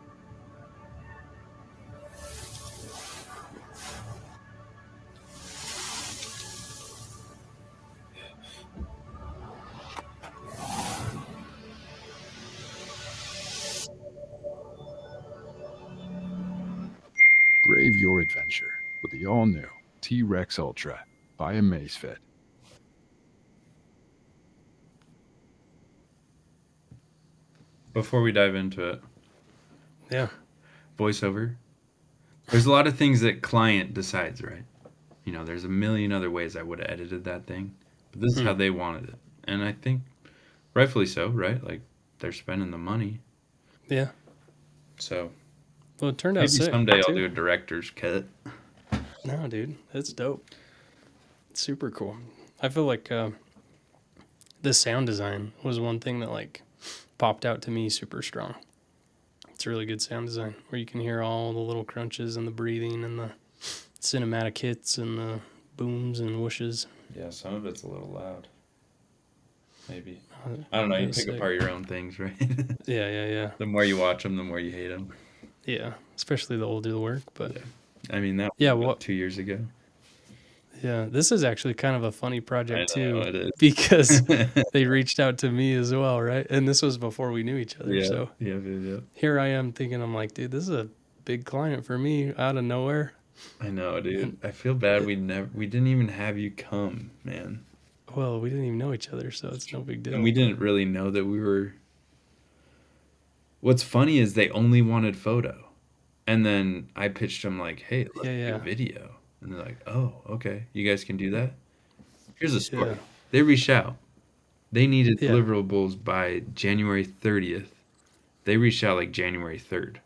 Brave your adventure with the all-new T-Rex Ultra by Amazfit. Before we dive into it, Yeah. voiceover. There's a lot of things that client decides, right? You know, there's a million other ways I would have edited that thing, but this is how they wanted it, and I think rightfully so, right? Like they're spending the money. Yeah. So Well, it turned out maybe sick. someday too. I'll do a director's cut. No, dude, that's dope. It's super cool. I feel like the sound design was one thing that like popped out to me super strong. It's a really good sound design where you can hear all the little crunches and the breathing and the cinematic hits and the booms and whooshes. Yeah, some of it's a little loud. Maybe. Uh, I don't know. it You was pick sick. apart your own things, right? Yeah. The more you watch them, the more you hate them. Yeah, especially the older the work. But Yeah. I mean, that was yeah, what, 2 years ago. Yeah, this is actually kind of a funny project I know too, it is. because they reached out to me as well, right? And this was before we knew each other. Yeah, So yeah. here I am thinking, I'm like, dude, this is a big client for me out of nowhere. I know, dude. And I feel bad we didn't even have you come, man. well, we didn't even know each other, so it's no big deal. And we didn't really know that we were. What's funny is they only wanted photo. And then I pitched them like, hey, let's Yeah. do video. And they're like, oh, okay. You guys can do that? Here's the story. Yeah. They reached out. They needed Yeah. deliverables by January 30th. They reached out like January 3rd.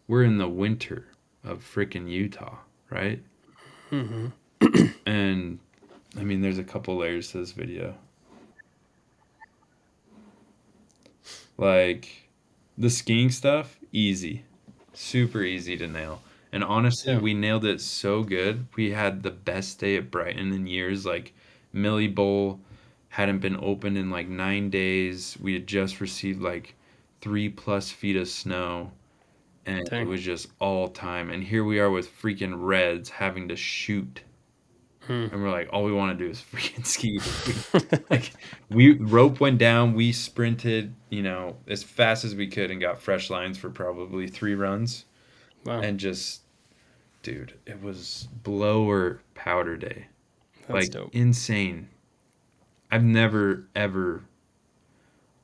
We're in the winter of freaking Utah, right? Mm-hmm. And I mean, there's a couple layers to this video. Like the skiing stuff, easy, super easy to nail. And honestly, Yeah. we nailed it so good. We had the best day at Brighton in years. Like Millie Bowl hadn't been opened in like 9 days. We had just received like 3+ feet of snow, and it Dang. was just all time. And here we are with freaking Reds having to shoot. Hmm. And we're like, all we want to do is freaking ski. Like, rope went down, we sprinted, as fast as we could and got fresh lines for probably 3 runs. Wow. And just, dude, it was blower powder day. That's Like, dope. insane. I've never, ever.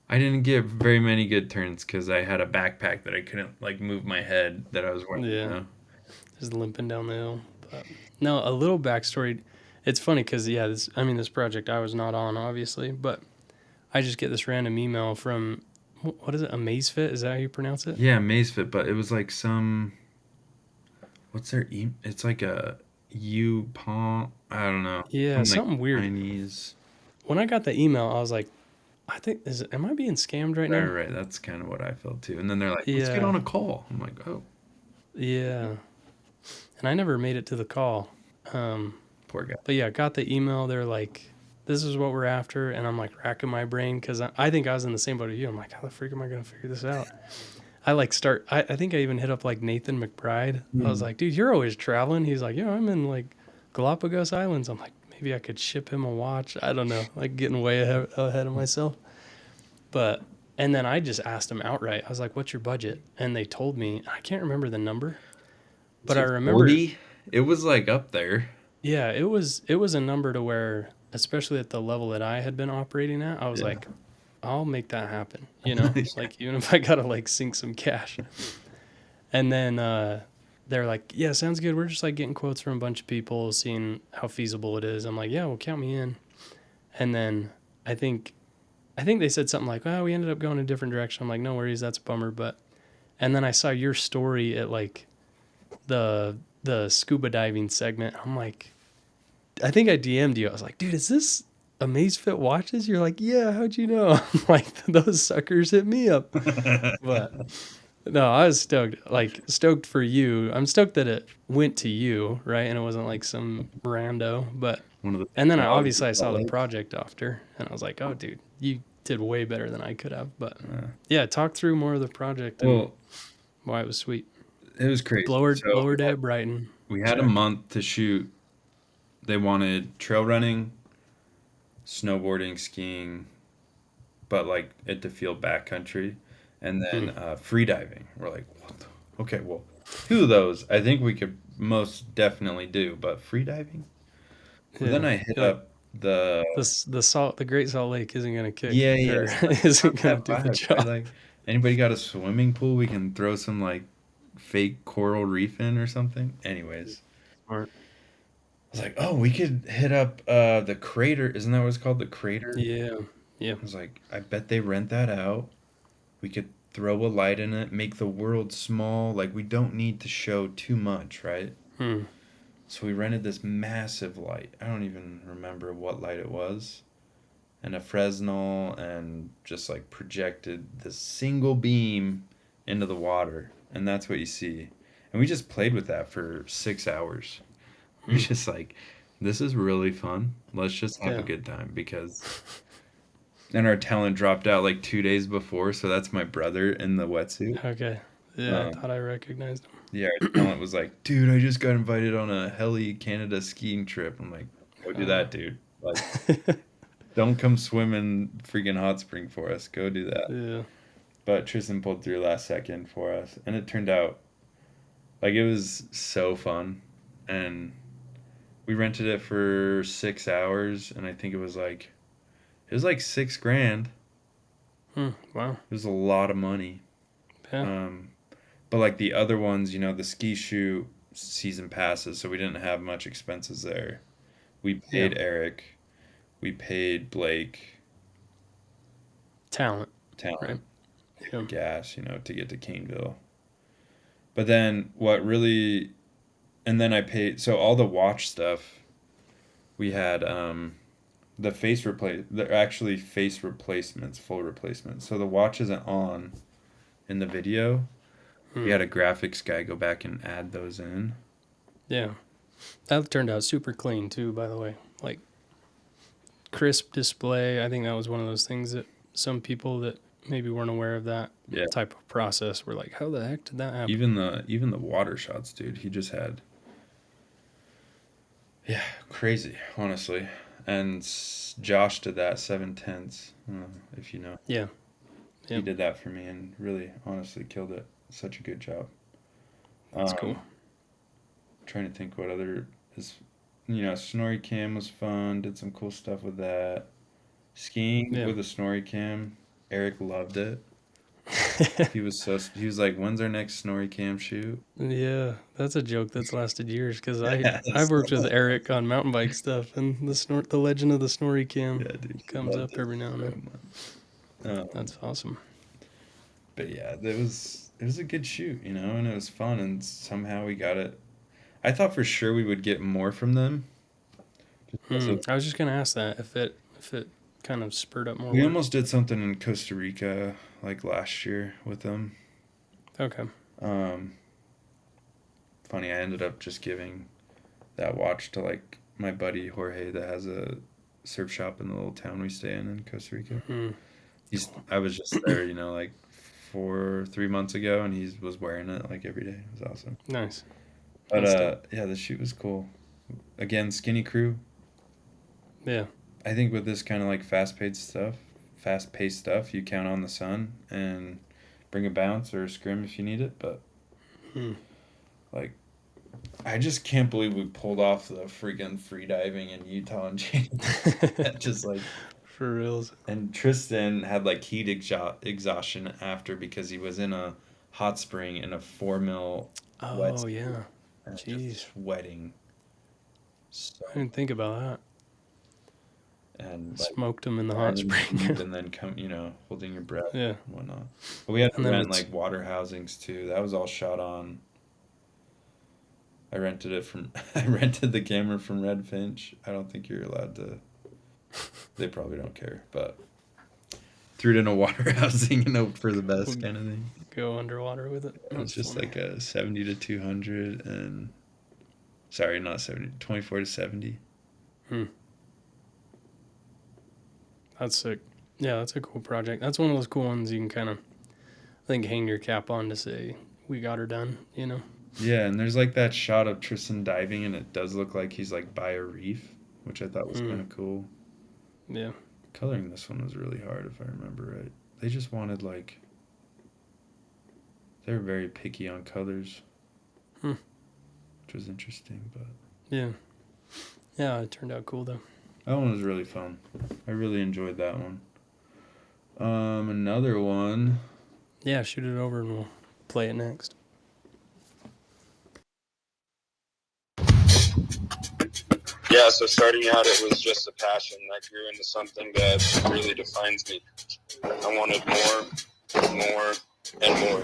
I didn't get very many good turns because I had a backpack that I couldn't, like, move my head that I was wearing. Yeah. Just limping down the hill. But no, a little backstory. It's funny because, yeah, this project I was not on, obviously, but I just get this random email from, what is it, Amazfit? Is that how you pronounce it? Yeah, Mazefit, but it was like what's their it's like a U-Palm, I don't know. Yeah, Some, something weird. Chinese. When I got the email, I was like, am I being scammed right now? Right. That's kind of what I felt too. And then they're like, let's get Yeah. on a call. I'm like, oh, Yeah. And I never made it to the call. poor guy. But yeah, got the email. They're like, this is what we're after. And I'm like racking my brain because I think I was in the same boat as you. I'm like, how the freak am I going to figure this out? I think I even hit up like Nathan McBride. I was like, dude, you're always traveling. He's like, yeah, I'm in like Galapagos Islands. I'm like, maybe I could ship him a watch. I don't know, like getting way ahead of myself. And then I just asked him outright. I was like, what's your budget? And they told me, I can't remember the number, but I remember 40? It was like up there. Yeah, it was a number to where, especially at the level that I had been operating at, I was Yeah. like, I'll make that happen, like even if I gotta like sink some cash. And then they're like, yeah, sounds good. We're just like getting quotes from a bunch of people, seeing how feasible it is. I'm like, yeah, well, count me in. And then I think they said something like, well, we ended up going a different direction. I'm like, no worries, that's a bummer. And then I saw your story at like the scuba diving segment. I'm like, I think I DM'd you. I was like, dude, is this Amazfit watches? You're like, yeah, how'd you know? I'm like, those suckers hit me up. But no, I was stoked for you. I'm stoked that it went to you, right? And it wasn't like some rando. And then I saw the project after, and I was like, oh, dude, you did way better than I could have. But yeah, talk through more of the project and why it was sweet. It was crazy. Blower day at Brighton. We had a month to shoot. They wanted trail running, snowboarding, skiing, but like it to feel backcountry, and then free diving. We're like, what? Okay, well, 2 of those I think we could most definitely do, but free diving. Yeah. Then I hit up the Great Salt Lake isn't gonna kick. Yeah. Isn't gonna do the job. Like, anybody got a swimming pool? We can throw some like fake coral reef in or something. Anyways, Smart. I was like, oh, we could hit up the Crater. Isn't that what it's called? The Crater? Yeah. I was like, I bet they rent that out. We could throw a light in it, make the world small. Like, we don't need to show too much, right? So we rented this massive light. I don't even remember what light it was. And a Fresnel, and just like projected this single beam into the water. And that's what you see. And we just played with that for 6 hours. We just like, this is really fun. Let's just have a good time, because and our talent dropped out like 2 days before, so that's my brother in the wetsuit. Okay. Yeah, I thought I recognized him. Yeah, our talent was like, dude, I just got invited on a Heli Canada skiing trip. I'm like, go do that, dude. Like, don't come swim in freaking hot spring for us. Go do that. Yeah. But Tristan pulled through last second for us, and it turned out like it was so fun. And we rented it for 6 hours, and I think it was like $6,000. Wow. It was a lot of money. Yeah. But like the other ones, you know, the ski shoot season passes, so we didn't have much expenses there. We paid Eric, we paid Blake. Talent. Right. Yeah. Gas, you know, to get to Caneville. But then and then I paid, so all the watch stuff, we had they're actually face replacements, full replacements. So the watch isn't on in the video. We had a graphics guy go back and add those in. Yeah. That turned out super clean too, by the way. Like, crisp display. I think that was one of those things that some people that maybe weren't aware of that type of process were like, how the heck did that happen? Even the water shots, dude, he just had crazy, honestly. And Josh did that 7/10, if you know. Yeah. He did that for me and really honestly killed it. Such a good job. That's cool. Trying to think what other is, you know, Snorri Cam was fun. Did some cool stuff with that. Skiing with a Snorri Cam. Eric loved it. He was like, "When's our next Snorri Cam shoot?" Yeah, that's a joke that's lasted years, because I've worked with Eric on mountain bike stuff, and the legend of the Snorri Cam comes up every now and then. That's awesome. But yeah, it was a good shoot, you know, and it was fun, and somehow we got it. I thought for sure we would get more from them. I was just gonna ask that if it kind of spurred up more. We almost did something in Costa Rica like last year with them. Okay. Funny, I ended up just giving that watch to like my buddy Jorge that has a surf shop in the little town we stay in Costa Rica. I was just there, you know, like 3 months ago, and he was wearing it like every day. It was awesome. Nice. But yeah, the shoot was cool. Again, skinny crew. Yeah. I think with this kind of like fast-paced stuff, you count on the sun and bring a bounce or a scrim if you need it. But like, I just can't believe we pulled off the freaking free diving in Utah in January. Just like, for reals. And Tristan had like heat exhaustion after, because he was in a hot spring in a 4 mil. Oh yeah. And jeez, sweating. So, I didn't think about that. And smoked them in the hot spring. And then holding your breath and whatnot. But we had to rent like water housings too. That was all shot on. I rented the camera from Red Finch. I don't think you're allowed to. They probably don't care, but threw it in a water housing and hope for the best kind of thing. Go underwater with it. It's just like a 70 to 200 and sorry, not 70, 24 to 70. That's sick. Yeah, that's a cool project. That's one of those cool ones you can kind of, I think, hang your cap on to say, we got her done, you know? Yeah, and there's like that shot of Tristan diving, and it does look like he's like by a reef, which I thought was kind of cool. Yeah. Coloring this one was really hard, if I remember right. They just wanted like, they were very picky on colors, which was interesting, but. Yeah. Yeah, it turned out cool though. That one was really fun. I really enjoyed that one. Another one. Yeah, shoot it over and we'll play it next. Yeah, so starting out, it was just a passion that grew into something that really defines me. I wanted more, and more.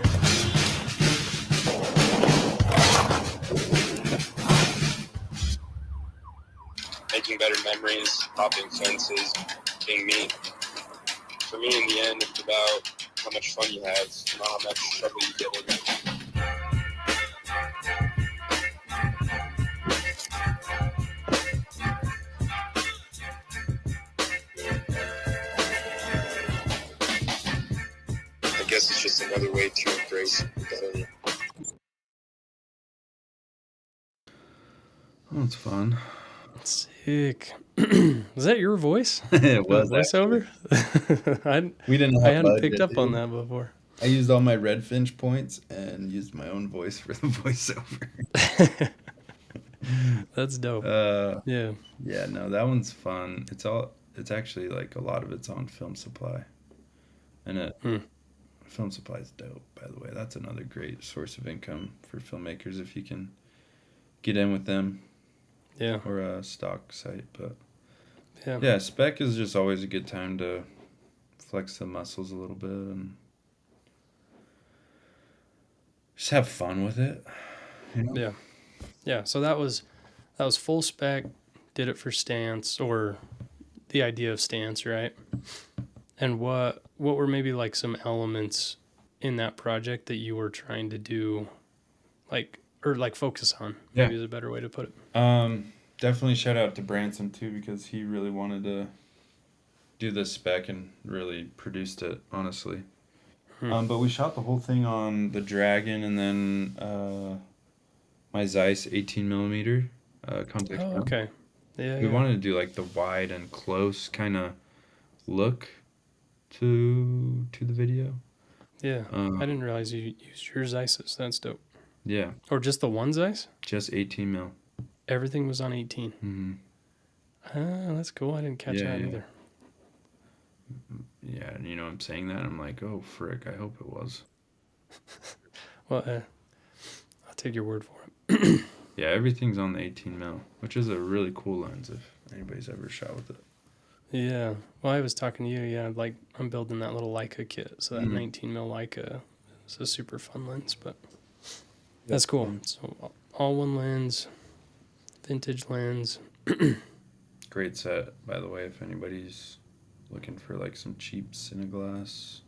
better memories, hopping fences, being me. For me, in the end, it's about how much fun you have, not how much trouble you get in. I guess it's just another way to embrace failure. Oh, it's fun. Sick. Was that your voice? It The was voiceover? We didn't I have hadn't budget, picked up on dude. that before. I used all my Red Finch points and used my own voice for the voiceover. That's dope. Yeah. Yeah, no, that one's fun. It's actually like a lot of it's on Film Supply. And Film Supply is dope, by the way. That's another great source of income for filmmakers if you can get in with them. Yeah. Or a stock site, but Yeah. yeah, Spec is just always a good time to flex the muscles a little bit and just have fun with it. You know? Yeah. Yeah. So that was full spec, did it for Stance, or the idea of Stance, right? And what were maybe like some elements in that project that you were trying to do, like, or like focus on, maybe is a better way to put it. Definitely shout out to Branson too, because he really wanted to do this spec and really produced it, honestly. But we shot the whole thing on the Dragon and then my Zeiss 18 millimeter contact Oh, lens. okay. Yeah. We wanted to do like the wide and close kind of look to the video. Yeah. I didn't realize you used your Zeisses. That's dope. Yeah, Or just the one Zeiss? just 18 mil. Everything was on 18. Mm-hmm. Ah, that's cool. I didn't catch that either. Yeah, and you know, I'm saying that, I'm like, oh, frick, I hope it was. Well, I'll take your word for it. Yeah, everything's on the 18 mil, which is a really cool lens if anybody's ever shot with it. Yeah. Well, I was talking to you. Yeah, like I'm building that little Leica kit, so that 19 mil Leica is a super fun lens. But that's cool. So all one lens, vintage lens. Great set, by the way, if anybody's looking for like some cheap Cineglass.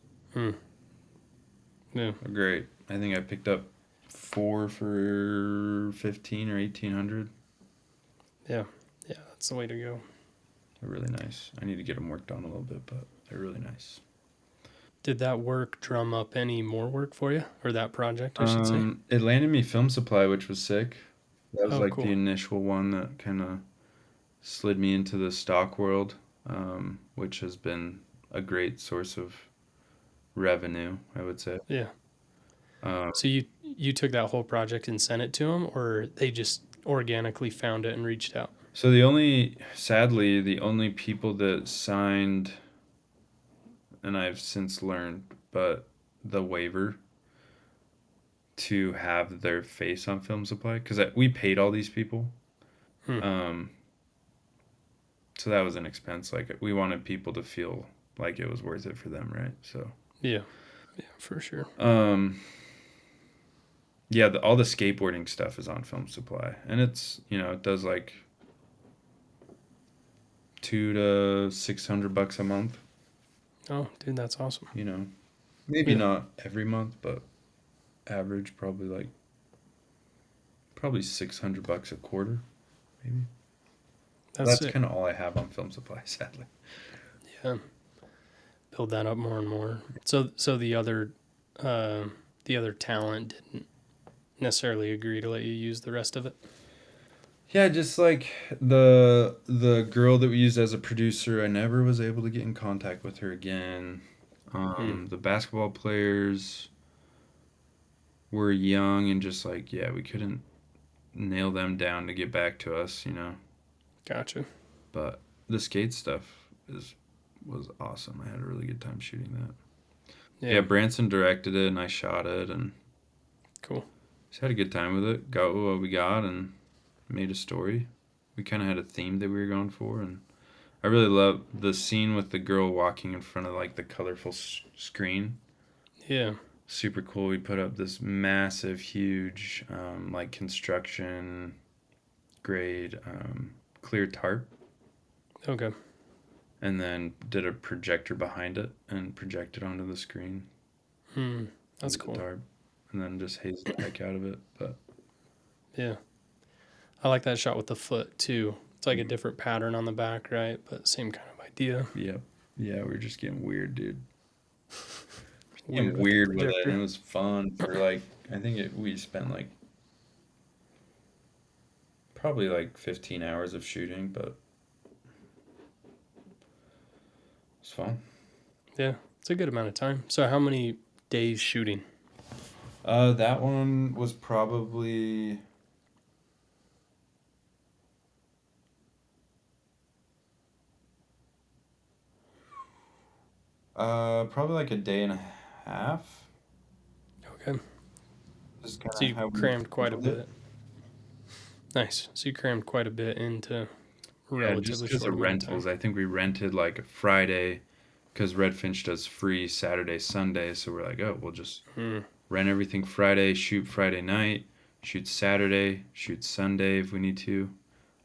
Yeah. Great. I think I picked up 4 for 15 or 1800. Yeah. Yeah, that's the way to go. They're really nice. I need to get them worked on a little bit, but they're really nice. Did that work drum up any more work for you, or that project, I should say? It landed me Film Supply, which was sick. That was Cool. the initial one that kind of slid me into the stock world, which has been a great source of revenue, I would say. Yeah. So you took that whole project and sent it to them, or they just organically found it and reached out? So sadly, the only people that signed, and I've since learned, but the waiver to have their face on Film Supply, because we paid all these people. So that was an expense. Like, we wanted people to feel like it was worth it for them, right? So Yeah, for sure. Yeah, all the skateboarding stuff is on Film Supply, and it's, you know, it does like $200 to $600 a month. Oh, dude, that's awesome. You know, maybe not every month, but average probably $600 a quarter, maybe. That's kind of all I have on Film Supply, sadly. Yeah, build that up more and more. So the other talent didn't necessarily agree to let you use the rest of it. Yeah, just like the girl that we used as a producer, I never was able to get in contact with her again. The basketball players were young and just like, yeah, we couldn't nail them down to get back to us, you know. Gotcha. But the skate stuff was awesome. I had a really good time shooting that. Yeah, Branson directed it and I shot it and cool. Just had a good time with it. Got what we got and made a story. We kind of had a theme that we were going for, and I really love the scene with the girl walking in front of like the colorful screen. Yeah. Super cool. We put up this massive, huge, like construction grade clear tarp Okay. and then did a projector behind it and projected onto the screen. That's with cool. the tarp, and then just hazed the heck out of it. But Yeah. I like that shot with the foot too. It's like a different pattern on the back, right? But same kind of idea. yep. Yeah, we were just getting weird, dude. Weird Weird with it, projector. and it was fun for like I think we spent like probably like 15 hours of shooting, but it's fun. Yeah, it's a good amount of time. So how many days shooting? That one was probably probably like a day and a half. Okay. Just So kind you of how we crammed quite a scheduled it. bit. Nice. So you crammed quite a bit into Yeah, just relatively because short of amount of time. rentals. I think we rented like a Friday because Redfinch does free Saturday, Sunday. So we're like, oh, we'll just rent everything Friday, shoot Friday night, shoot Saturday, shoot Sunday if we need to.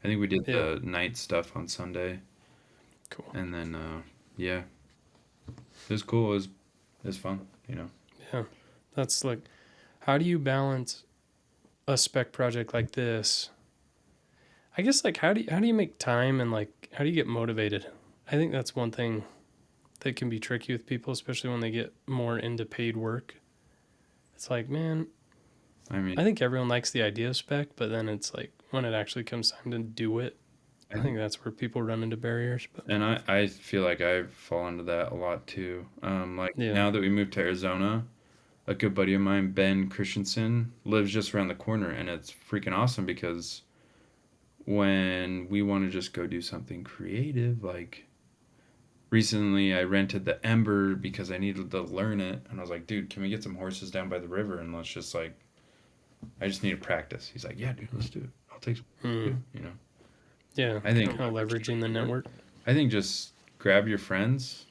I think we did Yeah. the night stuff on Sunday. Cool. And then, yeah, it was cool. It was fun, you know. Yeah. That's like, how do you balance a spec project like this? I guess like how do you make time and like how do you get motivated? I think that's one thing that can be tricky with people, especially when they get more into paid work. It's like, man, I mean, I think everyone likes the idea of spec, but then it's like when it actually comes time to do it, I think that's where people run into barriers. But and I feel like I fall into that a lot too. Like yeah, now that we moved to Arizona, a good buddy of mine, Ben Christensen, lives just around the corner, and it's freaking awesome because when we want to just go do something creative, like recently I rented the Ember because I needed to learn it, and I was like, dude, can we get some horses down by the river and let's just like, I just need to practice. He's like, yeah, dude, let's do it. I'll take some, you know. yeah, I think kind of leveraging the network. I think just grab your friends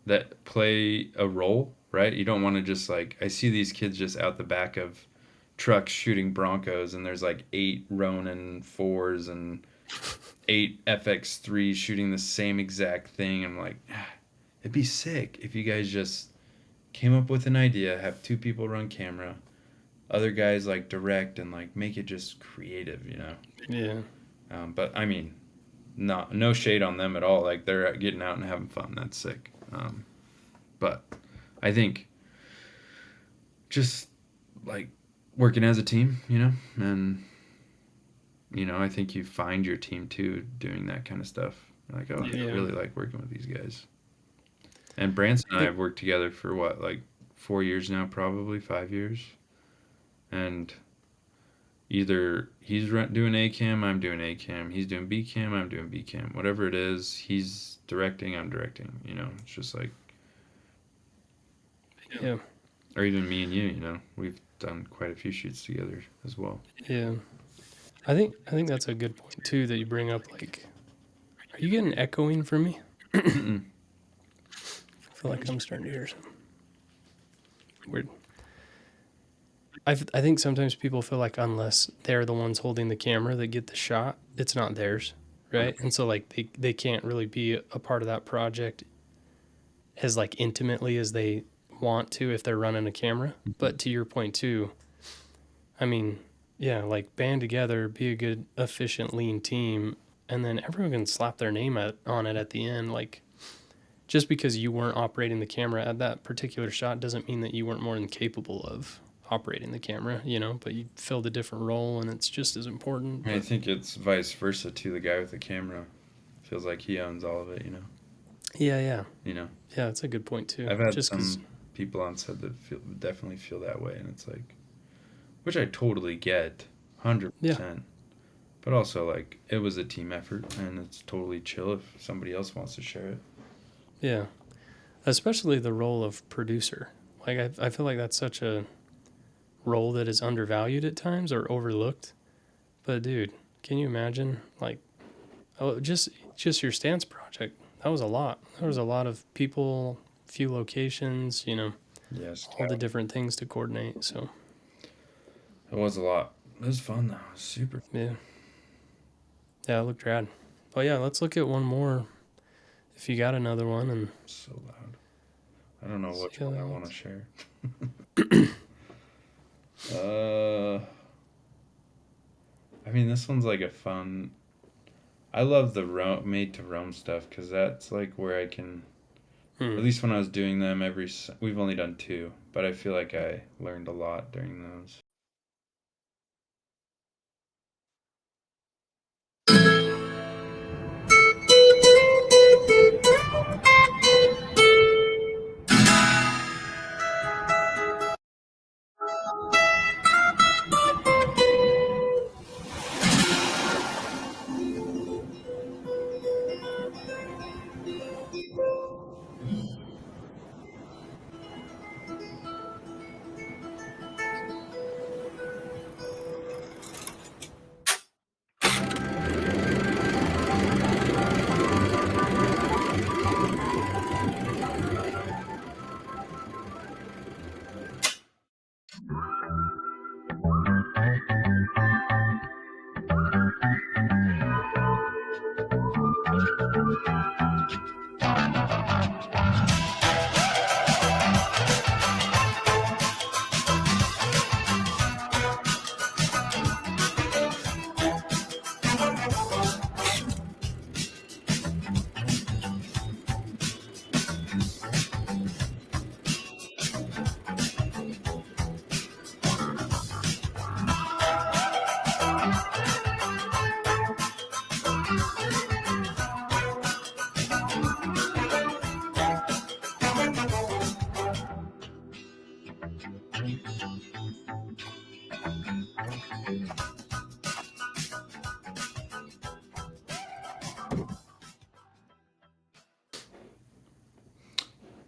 that play a role, right? You don't want to just like I see these kids just out the back of trucks shooting Broncos, and there's like 8 Ronin 4s and 8 FX3s shooting the same exact thing. I'm like, it'd be sick if you guys just came up with an idea, have 2 people run camera, other guys like direct and like make it just creative, you know. Yeah, But I mean, no shade on them at all. Like they're getting out and having fun. That's sick. But I think just like working as a team, you know, and you know, I think you find your team too doing that kind of stuff. Like, oh, I Yeah. really like working with these guys. And Branson and I have worked together for what, like 4 years now, probably 5 years. And either he's doing A cam, I'm doing A cam. He's doing B cam, I'm doing B cam. Whatever it is, he's directing, I'm directing. You know, it's just like, yeah, or even me and you. You know, we've done quite a few shoots together as well. yeah. I think that's a good point too that you bring up. Like, are you getting echoing from me? Mm-mm. I feel like I'm starting to hear some weird. I think sometimes people feel like unless they're the ones holding the camera that get the shot, it's not theirs, right? And so like they can't really be a part of that project as like intimately as they want to if they're running a camera. But to your point too, I mean, yeah, like band together, be a good, efficient, lean team, and then everyone can slap their name on it at the end. Like, just because you weren't operating the camera at that particular shot doesn't mean that you weren't more than capable of operating the camera, you know, but you filled a different role and it's just as important. I think it's vice versa too. The guy with the camera feels like he owns all of it, you know. Yeah. You know, Yeah, that's a good point too. I've had Just 'cause, some people on set that definitely feel that way, and it's like, which I totally get, 100%. But also, like, it was a team effort, and it's totally chill if somebody else wants to share it. yeah, especially the role of producer. Like, I feel like that's such a role that is undervalued at times or overlooked. But dude, can you imagine like just your stance project? That was a lot. There was a lot of people, few locations, you know, Yes. all the different things to coordinate. So It was a lot. It was fun, though. It was super. yeah, it looked rad. But yeah, let's look at one more. If you got another one, and So loud. I don't know which see how one I that want to looks. share. I mean, this one's like a fun. I love the made to roam stuff because that's like where I can. At least when I was doing them, we've only done 2, but I feel like I learned a lot during those.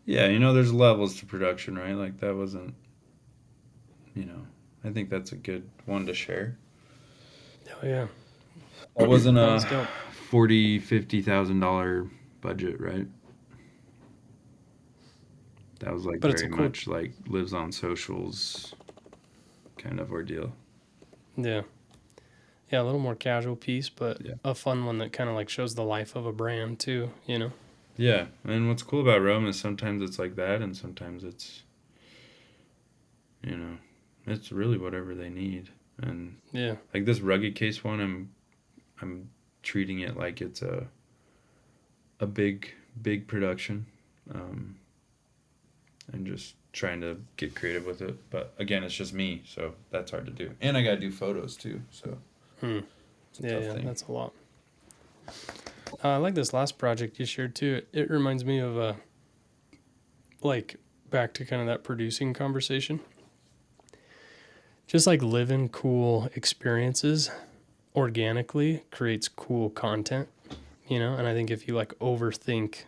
Yeah, there's levels to production, right? Like that wasn't, I think that's a good one to share. Oh yeah, That wasn't that a was dope. $40,000-$50,000 budget, right? That was like But it's very a cool, much like lives on socials kind of ordeal. yeah, a little more casual piece, but Yeah. a fun one that kind of like shows the life of a brand too. Yeah, and what's cool about Rome is sometimes it's like that, and sometimes it's, it's really whatever they need. And Yeah, like this rugged case one, I'm treating it like it's a big production, and just trying to get creative with it. But again, it's just me, so that's hard to do. And I gotta do photos too, so it's a tough thing. that's a lot. I like this last project you shared too. It reminds me of like back to kind of that producing conversation. Just like living cool experiences organically creates cool content, and I think if you like overthink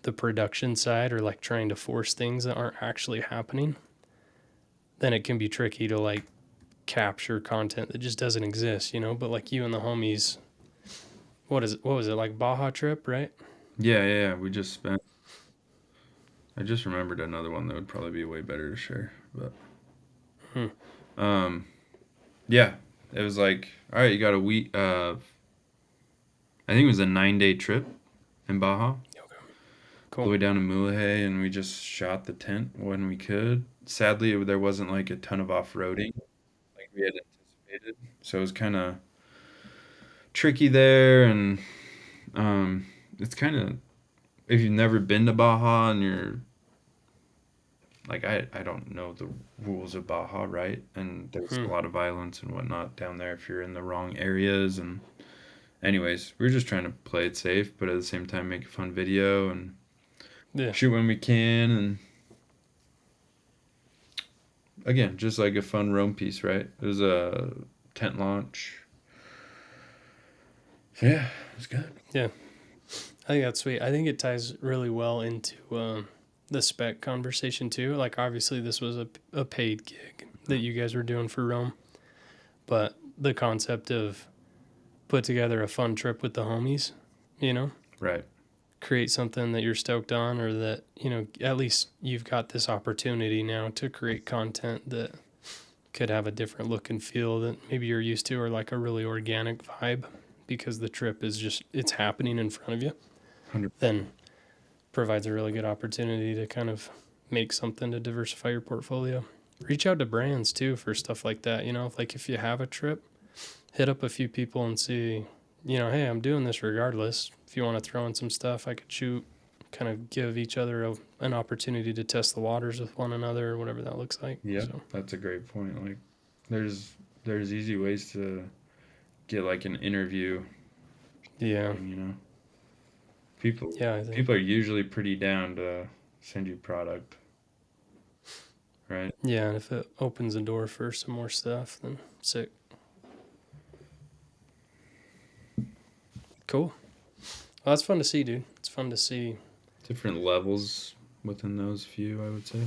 the production side or like trying to force things that aren't actually happening, then it can be tricky to like capture content that just doesn't exist, but like you and the homies, what was it, like Baja trip, right? Yeah, we just spent. I just remembered another one that would probably be way better to share, but yeah, it was like, all right, you got a week. I think it was a 9-day trip in Baja. Okay. All the Cool. way down to Mulegé, and we just shot the tent when we could. Sadly, there wasn't like a ton of off-roading like we had anticipated, so it was kind of tricky there. And it's kind of, if you've never been to Baja and you're like, I don't know the rules of Baja, right? And there's a lot of violence and whatnot down there if you're in the wrong areas. And anyways, we were just trying to play it safe, but at the same time make a fun video and Yeah. shoot when we can. And again, just like a fun roam piece, right? It was a tent launch. So yeah, it was good. Yeah. I think that's sweet. I think it ties really well into the Spec conversation too. Like obviously this was a paid gig that you guys were doing for Rome, but the concept of put together a fun trip with the homies, Right. create something that you're stoked on, or that, at least you've got this opportunity now to create content that could have a different look and feel that maybe you're used to, or like a really organic vibe because the trip is just, it's happening in front of you, 100%. then provides a really good opportunity to kind of make something to diversify your portfolio. Reach out to brands too for stuff like that. You know, like if you have a trip, hit up a few people and see, you know, hey, I'm doing this regardless. If you want to throw in some stuff, I could shoot, kind of give each other an opportunity to test the waters with one another or whatever that looks like. Yeah, So, that's a great point. Like, there's easy ways to get like an interview. yeah. You know, people Yeah, I think. people are usually pretty down to send you product, right? Yeah, and if it opens the door for some more stuff, then sick. Cool. Well, that's fun to see, dude. It's fun to see. Different levels within those few, I would say.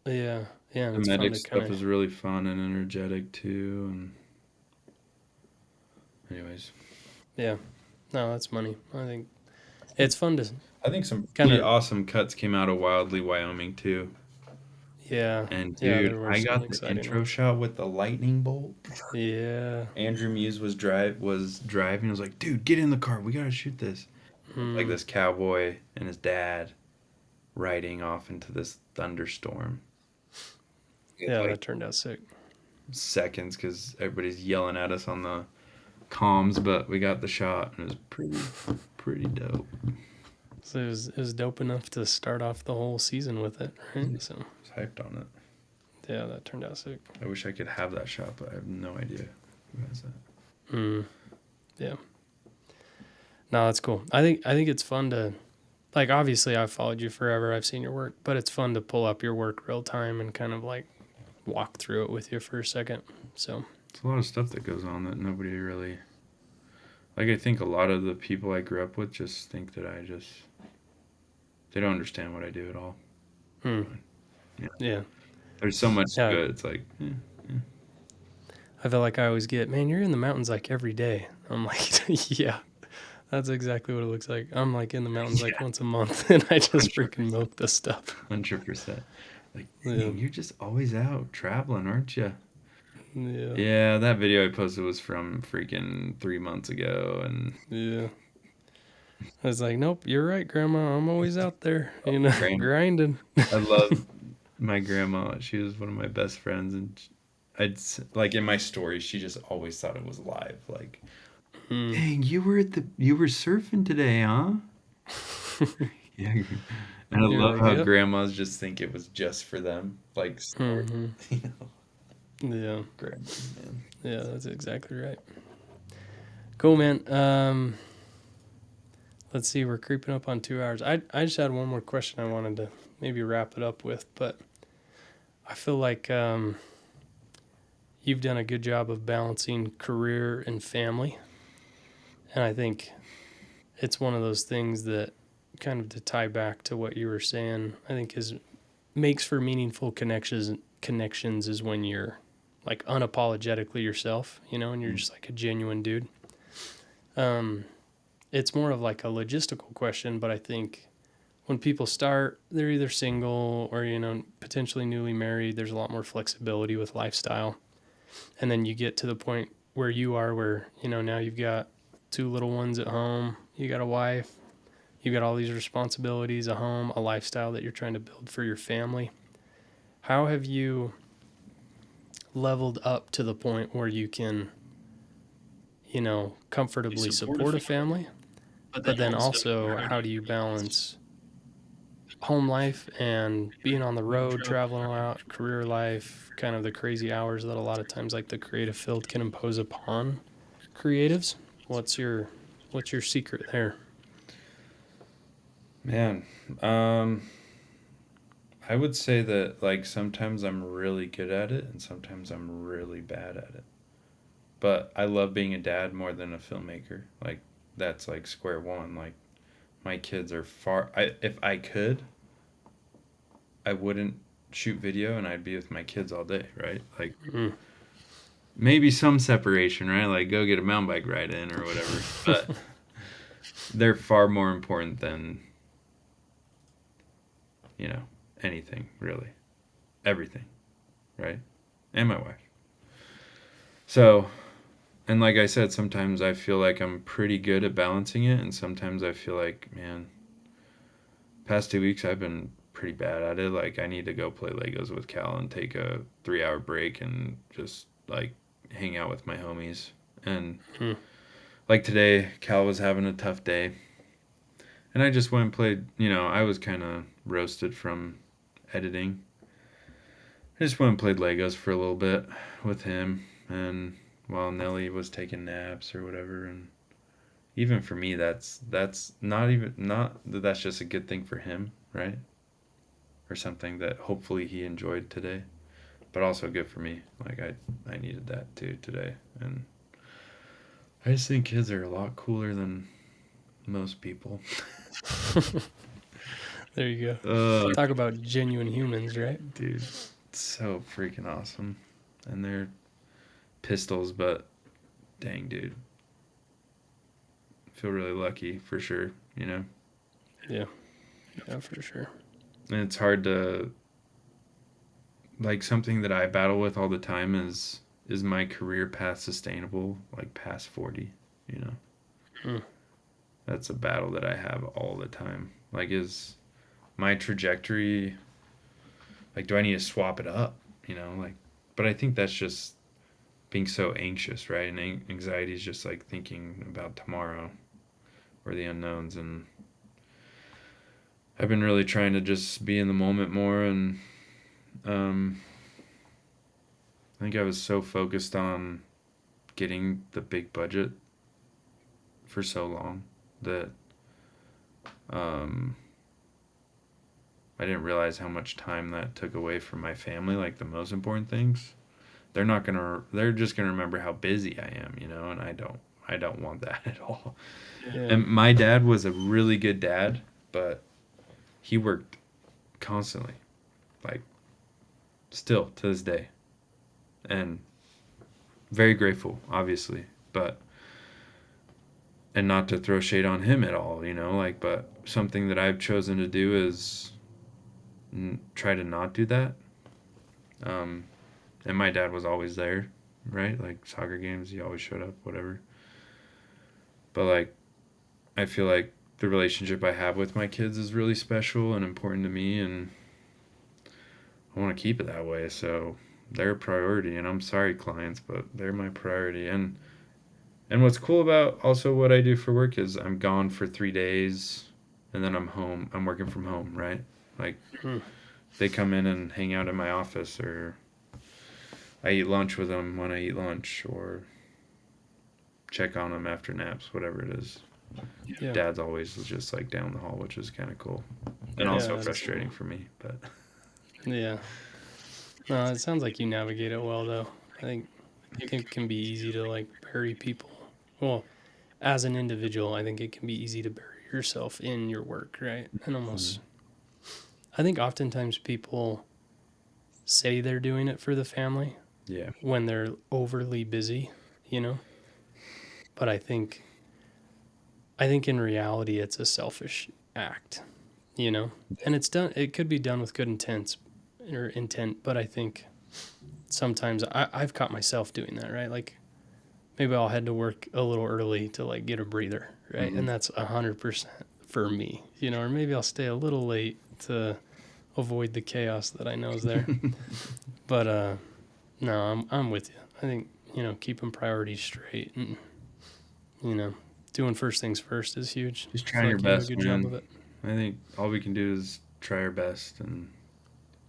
Yeah, yeah, and The it's fun medic to stuff kind is of. really fun and energetic too. And anyways, Yeah, no, that's money. I think it's fun to I think some kind pretty of. awesome cuts came out of Wildly, Wyoming too. Yeah, And yeah, dude, there were I some got the exciting intro ones. shot with the lightning bolt. Yeah. Andrew Muse was driving. I was like, dude, get in the car. We gotta shoot this. Like Mm, this cowboy and his dad riding off into this thunderstorm. It's yeah, like that turned out sick. seconds because everybody's yelling at us on the comms, but we got the shot and it was pretty dope. So it was dope enough to start off the whole season with it, right? So I was hyped on it. yeah, that turned out sick. I wish I could have that shot, but I have no idea who has that. Yeah. No, that's cool. I think it's fun to, like, obviously I've followed you forever. I've seen your work, but it's fun to pull up your work real time and kind of like walk through it with you for a second. So It's a lot of stuff that goes on that nobody really like. I think a lot of the people I grew up with just think that they don't understand what I do at all. yeah, There's so much yeah. to it. It's like, I feel like I always get, man, you're in the mountains like every day. I'm like, yeah, that's exactly what it looks like. I'm like in the mountains like once a month, and I just freaking milk this stuff. 100%. Like, Yeah, dang, you're just always out traveling, aren't you? yeah, Yeah, that video I posted was from freaking 3 months ago, and yeah. I was like, nope, you're right, Grandma. I'm always out there, Grandma, grinding. I love my grandma. She was one of my best friends, and like in my stories, she just always thought it was live. Like, dang, you were surfing today, huh? Yeah. And I You're love like, how yep. grandmas just think it was just for them. Like, Mm-hmm. you know, Yeah, grandmas, man. yeah, that's exactly right. Cool, man. Let's see, we're creeping up on 2 hours. I just had one more question I wanted to maybe wrap it up with, but I feel like you've done a good job of balancing career and family. And I think it's one of those things that, kind of to tie back to what you were saying, I think makes for meaningful connections is when you're like unapologetically yourself, and you're just like a genuine dude. It's more of like a logistical question, but I think when people start, they're either single or, potentially newly married. There's a lot more flexibility with lifestyle. And then you get to the point where you are, where, now you've got 2 little ones at home, you got a wife, you got all these responsibilities, a home, a lifestyle that you're trying to build for your family. How have you leveled up to the point where you can, comfortably support a family? But then also, how do you balance home life and being on the road, traveling a lot, career life, kind of the crazy hours that a lot of times like the creative field can impose upon creatives? What's your secret there? Man, I would say that like sometimes I'm really good at it and sometimes I'm really bad at it. But I love being a dad more than a filmmaker. Like that's like square one. Like my kids are if I could, I wouldn't shoot video and I'd be with my kids all day, right? Like maybe some separation, right? Like go get a mountain bike ride in or whatever. But they're far more important than anything really. Everything, right? And my wife. So And like I said, sometimes I feel like I'm pretty good at balancing it, and sometimes I feel like, man, past 2 weeks I've been pretty bad at it. Like I need to go play Legos with Cal and take a 3 hour break and just like hang out with my homies. And like today, Cal was having a tough day, and I just went and played. I was kind of roasted from editing. I just went and played Legos for a little bit with him, and while Nelly was taking naps or whatever. And even for me, that's that's just a good thing for him, right? Or something that hopefully he enjoyed today, but also good for me. Like I needed that too today. And I just think kids are a lot cooler than most people. There you go. Talk about genuine humans, right? Dude, so freaking awesome. And they're pistols, but dang, dude. Feel really lucky for sure, Yeah. Yeah, for sure. And it's hard to, like, something that I battle with all the time is my career path sustainable, like past 40, That's a battle that I have all the time. Like, is my trajectory, like, do I need to swap it up, like, but I think that's just being so anxious, right? And anxiety is just like thinking about tomorrow or the unknowns. And I've been really trying to just be in the moment more. And I think I was so focused on getting the big budget for so long that I didn't realize how much time that took away from my family, like the most important things. They're just gonna remember how busy I am, and I don't want that at all. Yeah. And my dad was a really good dad, but he worked constantly, like still to this day. And very grateful, obviously, and not to throw shade on him at all, but something that I've chosen to do is try to not do that. And my dad was always there, right? Like soccer games, he always showed up, whatever. But like, I feel like the relationship I have with my kids is really special and important to me, and I want to keep it that way. So they're a priority, and I'm sorry, clients, but they're my priority. And what's cool about also what I do for work is I'm gone for 3 days, and then I'm home. I'm working from home, right? Like, they come in and hang out in my office, or I eat lunch with them when I eat lunch, or check on them after naps, whatever it is. Yeah. Dad's always just like down the hall, which is kind of cool, and also frustrating for me. But yeah, no, it sounds like you navigate it well, though. I think it can be easy to like bury people. Well, as an individual, I think it can be easy to bury yourself in your work, right? And almost, I think oftentimes people say they're doing it for the family. Yeah. When they're overly busy, But I think in reality it's a selfish act, And it could be done with good intent, but I think sometimes I've caught myself doing that, right? Like maybe I'll head to work a little early to like get a breather, right? And that's 100% for me, or maybe I'll stay a little late to avoid the chaos that I know is there. But no, I'm with you. I think, keeping priorities straight and, doing first things first is huge. Just trying your best, man. Job of it. I think all we can do is try our best, and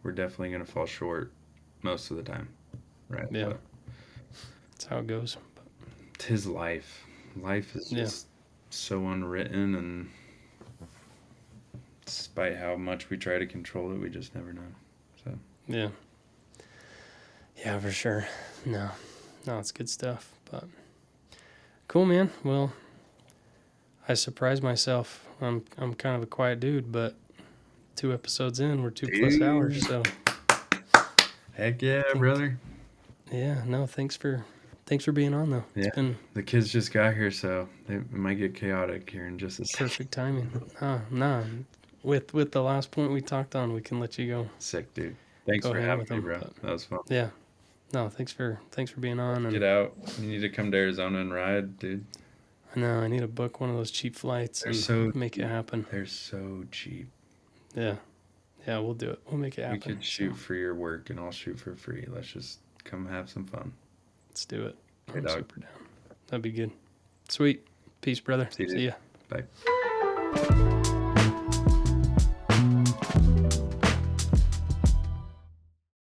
we're definitely going to fall short most of the time, right? Yeah. But that's how it goes. But it's his life. Life is just so unwritten, and despite how much we try to control it, we just never know. So yeah, for sure. No, it's good stuff. But cool, man. Well, I surprised myself. I'm kind of a quiet dude, but 2 episodes in, we're 2+ hours. So heck yeah, brother. Yeah. No, thanks for being on though. Yeah. It's been the kids just got here, so it might get chaotic here in just a second. Perfect timing. No. With the last point we talked on, we can let you go. Sick, dude. Thanks for having me, bro. That was fun. Yeah. No, thanks for being on. And Get out. You need to come to Arizona and ride, dude. I know I need to book one of those cheap flights and make it happen. They're so cheap. Yeah, we'll do it. We'll make it happen. We could shoot for your work, and I'll shoot for free. Let's just come have some fun. Let's do it. Hey, I'm dog. super down. That'd be good. Sweet. Peace, brother. See you. See ya. Bye.